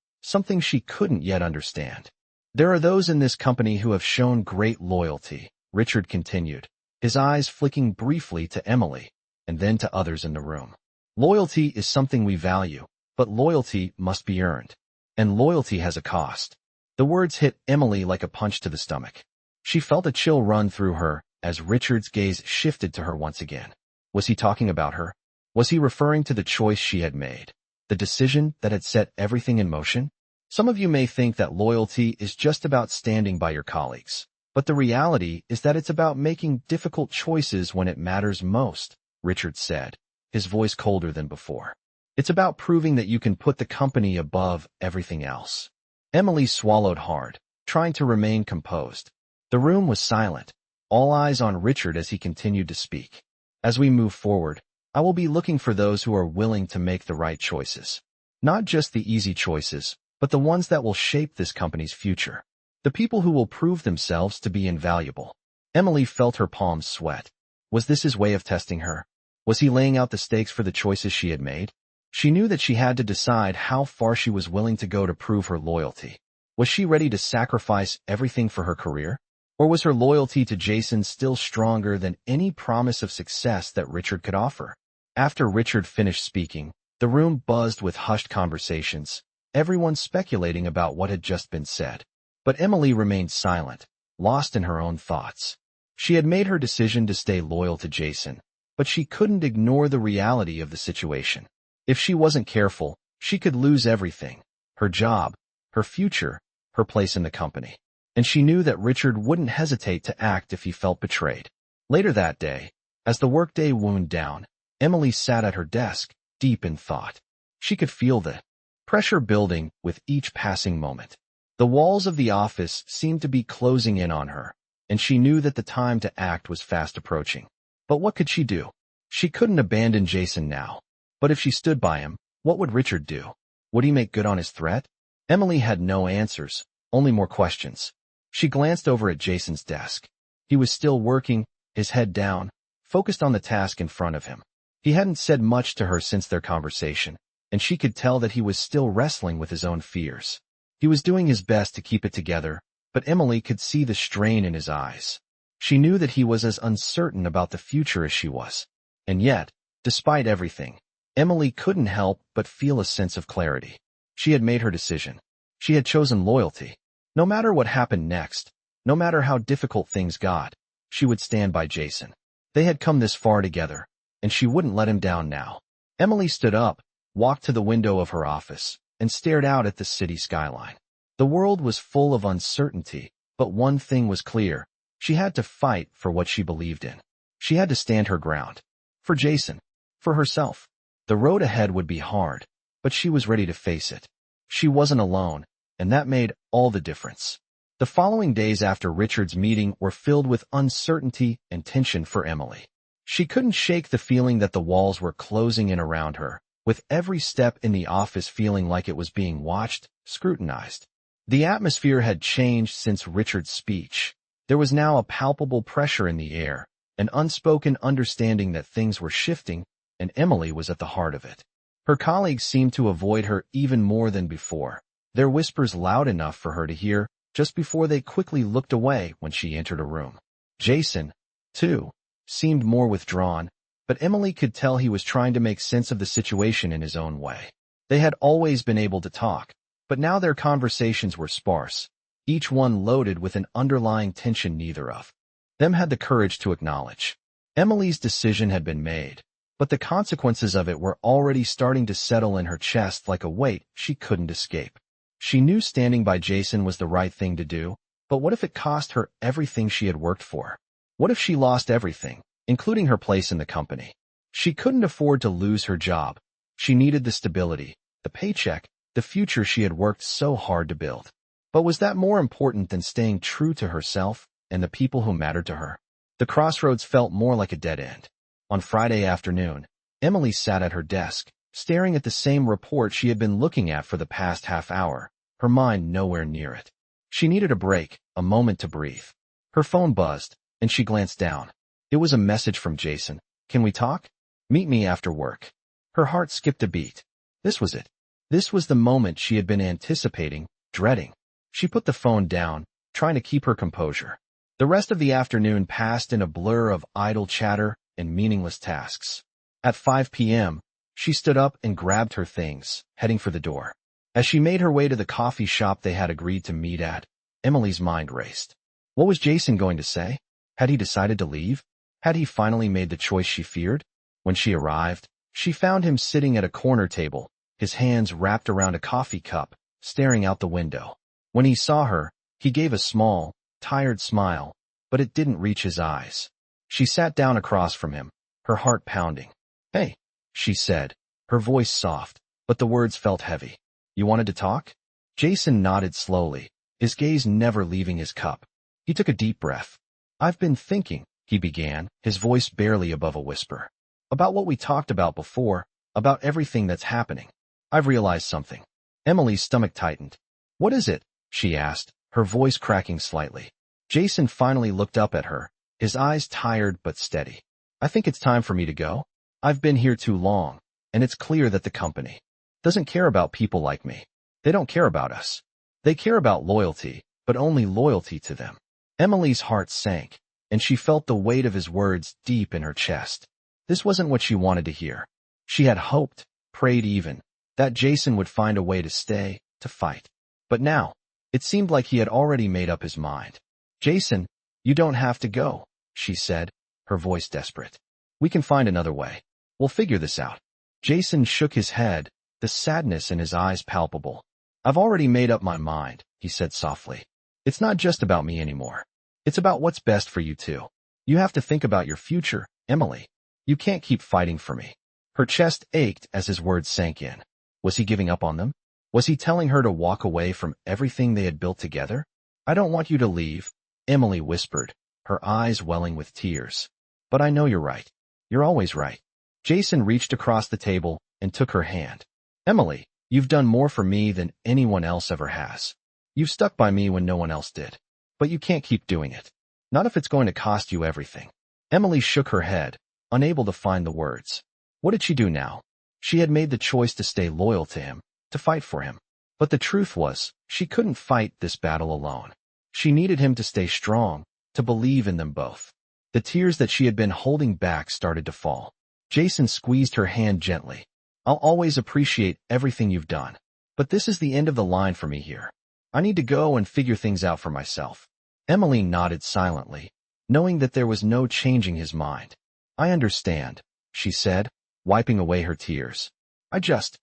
Speaker 1: she couldn't yet understand. There are those in this company who have shown great loyalty, Richard continued, his eyes flicking briefly to Emily, and then to others in the room. Loyalty is something we value, but loyalty must be earned. And loyalty has a cost. The words hit Emily like a punch to the stomach. She felt a chill run through her as Richard's gaze shifted to her once again. Was he talking about her? Was he referring to the choice she had made? The decision that had set everything in motion? Some of you may think that loyalty is just about standing by your colleagues. But the reality is that it's about making difficult choices when it matters most, Richard said, his voice colder than before. It's about proving that you can put the company above everything else. Emily swallowed hard, trying to remain composed. The room was silent, all eyes on Richard as he continued to speak. As we move forward, I will be looking for those who are willing to make the right choices. Not just the easy choices, but the ones that will shape this company's future. The people who will prove themselves to be invaluable. Emily felt her palms sweat. Was this his way of testing her? Was he laying out the stakes for the choices she had made? She knew that she had to decide how far she was willing to go to prove her loyalty. Was she ready to sacrifice everything for her career? Or was her loyalty to Jason still stronger than any promise of success that Richard could offer? After Richard finished speaking, the room buzzed with hushed conversations, everyone speculating about what had just been said. But Emily remained silent, lost in her own thoughts. She had made her decision to stay loyal to Jason, but she couldn't ignore the reality of the situation. If she wasn't careful, she could lose everything: her job, her future, her place in the company. And she knew that Richard wouldn't hesitate to act if he felt betrayed. Later that day, as the workday wound down, Emily sat at her desk, deep in thought. She could feel the pressure building with each passing moment. The walls of the office seemed to be closing in on her, and she knew that the time to act was fast approaching. But what could she do? She couldn't abandon Jason now. But if she stood by him, what would Richard do? Would he make good on his threat? Emily had no answers, only more questions. She glanced over at Jason's desk. He was still working, his head down, focused on the task in front of him. He hadn't said much to her since their conversation, and she could tell that he was still wrestling with his own fears. He was doing his best to keep it together, but Emily could see the strain in his eyes. She knew that he was as uncertain about the future as she was. And yet, despite everything, Emily couldn't help but feel a sense of clarity. She had made her decision. She had chosen loyalty. No matter what happened next, no matter how difficult things got, she would stand by Jason. They had come this far together, and she wouldn't let him down now. Emily stood up, walked to the window of her office, and stared out at the city skyline. The world was full of uncertainty, but one thing was clear. She had to fight for what she believed in. She had to stand her ground. For Jason. For herself. The road ahead would be hard, but she was ready to face it. She wasn't alone, and that made all the difference. The following days after Richard's meeting were filled with uncertainty and tension for Emily. She couldn't shake the feeling that the walls were closing in around her, with every step in the office feeling like it was being watched, scrutinized. The atmosphere had changed since Richard's speech. There was now a palpable pressure in the air, an unspoken understanding that things were shifting, and Emily was at the heart of it. Her colleagues seemed to avoid her even more than before, their whispers loud enough for her to hear, just before they quickly looked away when she entered a room. Jason, too, seemed more withdrawn, but Emily could tell he was trying to make sense of the situation in his own way. They had always been able to talk, but now their conversations were sparse, each one loaded with an underlying tension neither of them had the courage to acknowledge. Emily's decision had been made, but the consequences of it were already starting to settle in her chest like a weight she couldn't escape. She knew standing by Jason was the right thing to do, but what if it cost her everything she had worked for? What if she lost everything, including her place in the company? She couldn't afford to lose her job. She needed the stability, the paycheck, the future she had worked so hard to build. But was that more important than staying true to herself and the people who mattered to her? The crossroads felt more like a dead end. On Friday afternoon, Emily sat at her desk, staring at the same report she had been looking at for the past half hour, her mind nowhere near it. She needed a break, a moment to breathe. Her phone buzzed, and she glanced down. It was a message from Jason. "Can we talk? Meet me after work." Her heart skipped a beat. This was it. This was the moment she had been anticipating, dreading. She put the phone down, trying to keep her composure. The rest of the afternoon passed in a blur of idle chatter and meaningless tasks. At 5 p.m., she stood up and grabbed her things, heading for the door. As she made her way to the coffee shop they had agreed to meet at, Emily's mind raced. What was Jason going to say? Had he decided to leave? Had he finally made the choice she feared? When she arrived, she found him sitting at a corner table, his hands wrapped around a coffee cup, staring out the window. When he saw her, he gave a small, tired smile, but it didn't reach his eyes. She sat down across from him, her heart pounding. "Hey," she said, her voice soft, but the words felt heavy. "You wanted to talk?" Jason nodded slowly, his gaze never leaving his cup. He took a deep breath. "I've been thinking," he began, his voice barely above a whisper. "About what we talked about before, about everything that's happening. I've realized something." Emily's stomach tightened. "What is it?" she asked, her voice cracking slightly. Jason finally looked up at her, his eyes tired but steady. "I think it's time for me to go. I've been here too long, and it's clear that the company doesn't care about people like me. They don't care about us. They care about loyalty, but only loyalty to them." Emily's heart sank, and she felt the weight of his words deep in her chest. This wasn't what she wanted to hear. She had hoped, prayed even, that Jason would find a way to stay, to fight. But now, it seemed like he had already made up his mind. "Jason, you don't have to go," she said, her voice desperate. "We can find another way. We'll figure this out." Jason shook his head, the sadness in his eyes palpable. "I've already made up my mind," he said softly. "It's not just about me anymore. It's about what's best for you too. You have to think about your future, Emily. You can't keep fighting for me." Her chest ached as his words sank in. Was he giving up on them? Was he telling her to walk away from everything they had built together? "I don't want you to leave," Emily whispered, her eyes welling with tears. "But I know you're right. You're always right." Jason reached across the table and took her hand. "Emily, you've done more for me than anyone else ever has. You've stuck by me when no one else did. But you can't keep doing it. Not if it's going to cost you everything." Emily shook her head, unable to find the words. What did she do now? She had made the choice to stay loyal to him, to fight for him. But the truth was, she couldn't fight this battle alone. She needed him to stay strong, to believe in them both. The tears that she had been holding back started to fall. Jason squeezed her hand gently. "I'll always appreciate everything you've done. But this is the end of the line for me here. I need to go and figure things out for myself." Emily nodded silently, knowing that there was no changing his mind. "I understand," she said, wiping away her tears. I just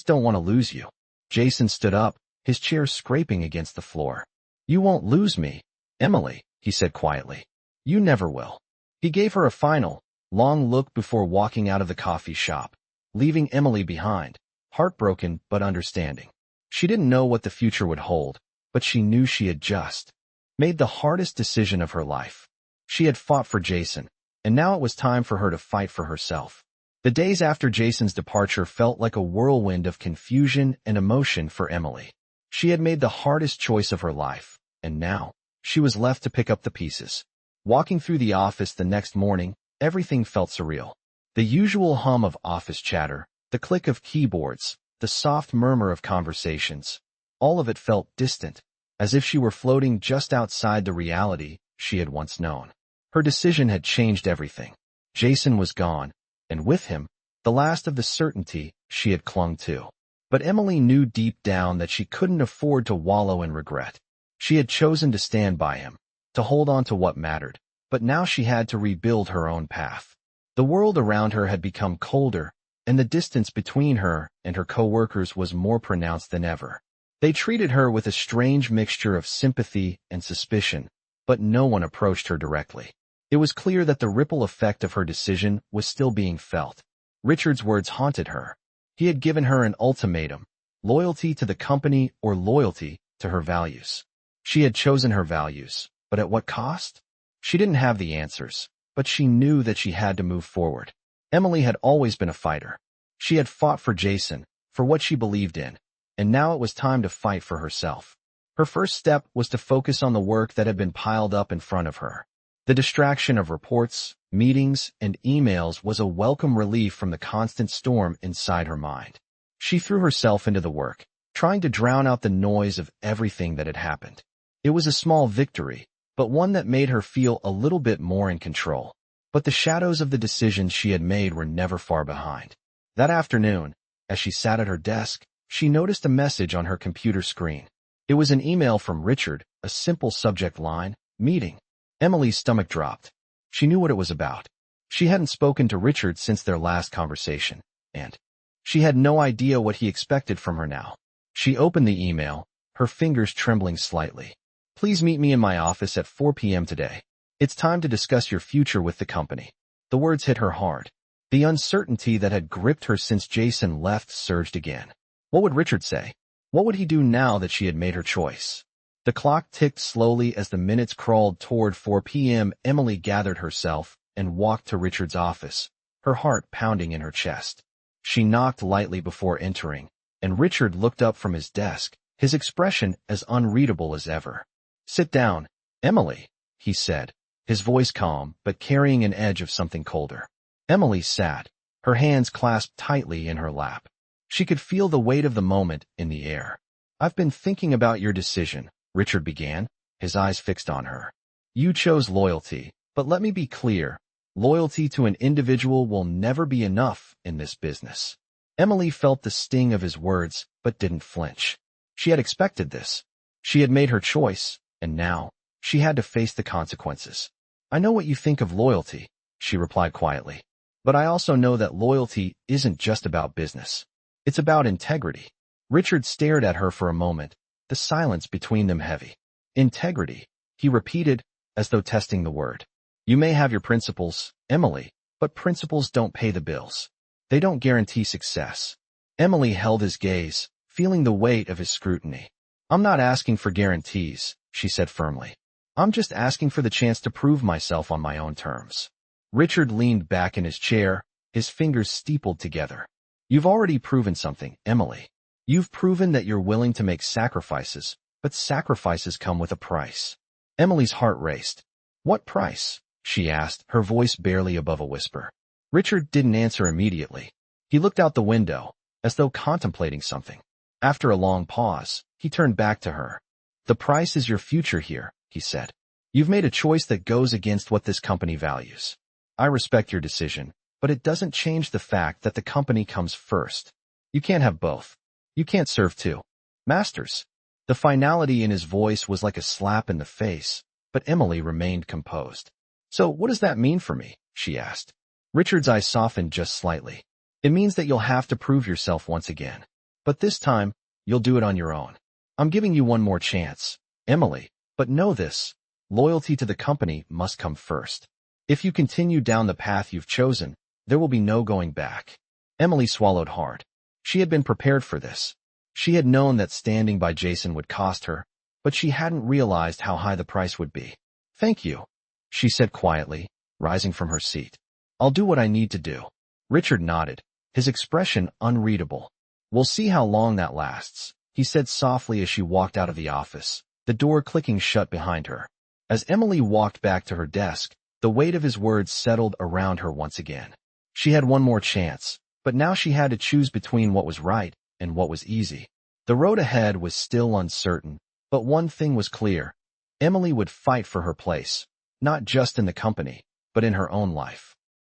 Speaker 1: don't want to lose you." Jason stood up, his chair scraping against the floor. "You won't lose me, Emily," he said quietly. "You never will." He gave her a final, long look before walking out of the coffee shop, leaving Emily behind, heartbroken but understanding. She didn't know what the future would hold, but she knew she had just made the hardest decision of her life. She had fought for Jason, and now it was time for her to fight for herself. The days after Jason's departure felt like a whirlwind of confusion and emotion for Emily. She had made the hardest choice of her life, and now, she was left to pick up the pieces. Walking through the office the next morning, everything felt surreal. The usual hum of office chatter, the click of keyboards, the soft murmur of conversations, all of it felt distant, as if she were floating just outside the reality she had once known. Her decision had changed everything. Jason was gone, and with him, the last of the certainty she had clung to. But Emily knew deep down that she couldn't afford to wallow in regret. She had chosen to stand by him, to hold on to what mattered, but now she had to rebuild her own path. The world around her had become colder, and the distance between her and her coworkers was more pronounced than ever. They treated her with a strange mixture of sympathy and suspicion, but no one approached her directly. It was clear that the ripple effect of her decision was still being felt. Richard's words haunted her. He had given her an ultimatum: loyalty to the company or loyalty to her values. She had chosen her values, but at what cost? She didn't have the answers, but she knew that she had to move forward. Emily had always been a fighter. She had fought for Jason, for what she believed in, and now it was time to fight for herself. Her first step was to focus on the work that had been piled up in front of her. The distraction of reports, meetings, and emails was a welcome relief from the constant storm inside her mind. She threw herself into the work, trying to drown out the noise of everything that had happened. It was a small victory, but one that made her feel a little bit more in control. But the shadows of the decisions she had made were never far behind. That afternoon, as she sat at her desk, she noticed a message on her computer screen. It was an email from Richard, a simple subject line, meeting. Emily's stomach dropped. She knew what it was about. She hadn't spoken to Richard since their last conversation, and she had no idea what he expected from her now. She opened the email, her fingers trembling slightly. Please meet me in my office at 4 p.m. today. It's time to discuss your future with the company. The words hit her hard. The uncertainty that had gripped her since Jason left surged again. What would Richard say? What would he do now that she had made her choice? The clock ticked slowly as the minutes crawled toward 4 p.m. Emily gathered herself and walked to Richard's office, her heart pounding in her chest. She knocked lightly before entering, and Richard looked up from his desk, his expression as unreadable as ever. Sit down, Emily, he said, his voice calm but carrying an edge of something colder. Emily sat, her hands clasped tightly in her lap. She could feel the weight of the moment in the air. I've been thinking about your decision, Richard began, his eyes fixed on her. You chose loyalty, but let me be clear. Loyalty to an individual will never be enough in this business. Emily felt the sting of his words, but didn't flinch. She had expected this. She had made her choice, and now, she had to face the consequences. I know what you think of loyalty, she replied quietly. But I also know that loyalty isn't just about business. It's about integrity. Richard stared at her for a moment, the silence between them heavy. Integrity, he repeated, as though testing the word. You may have your principles, Emily, but principles don't pay the bills. They don't guarantee success. Emily held his gaze, feeling the weight of his scrutiny. I'm not asking for guarantees, she said firmly. I'm just asking for the chance to prove myself on my own terms. Richard leaned back in his chair, his fingers steepled together. You've already proven something, Emily. You've proven that you're willing to make sacrifices, but sacrifices come with a price. Emily's heart raced. What price? She asked, her voice barely above a whisper. Richard didn't answer immediately. He looked out the window, as though contemplating something. After a long pause, he turned back to her. The price is your future here, he said. You've made a choice that goes against what this company values. I respect your decision, but it doesn't change the fact that the company comes first. You can't have both. You can't serve two masters. The finality in his voice was like a slap in the face, but Emily remained composed. So what does that mean for me? She asked. Richard's eyes softened just slightly. It means that you'll have to prove yourself once again. But this time, you'll do it on your own. I'm giving you one more chance, Emily, but know this. Loyalty to the company must come first. If you continue down the path you've chosen, there will be no going back. Emily swallowed hard. She had been prepared for this. She had known that standing by Jason would cost her, but she hadn't realized how high the price would be. Thank you, she said quietly, rising from her seat. I'll do what I need to do. Richard nodded, his expression unreadable. We'll see how long that lasts, he said softly as she walked out of the office, the door clicking shut behind her. As Emily walked back to her desk, the weight of his words settled around her once again. She had one more chance, but now she had to choose between what was right and what was easy. The road ahead was still uncertain, but one thing was clear. Emily would fight for her place, not just in the company, but in her own life.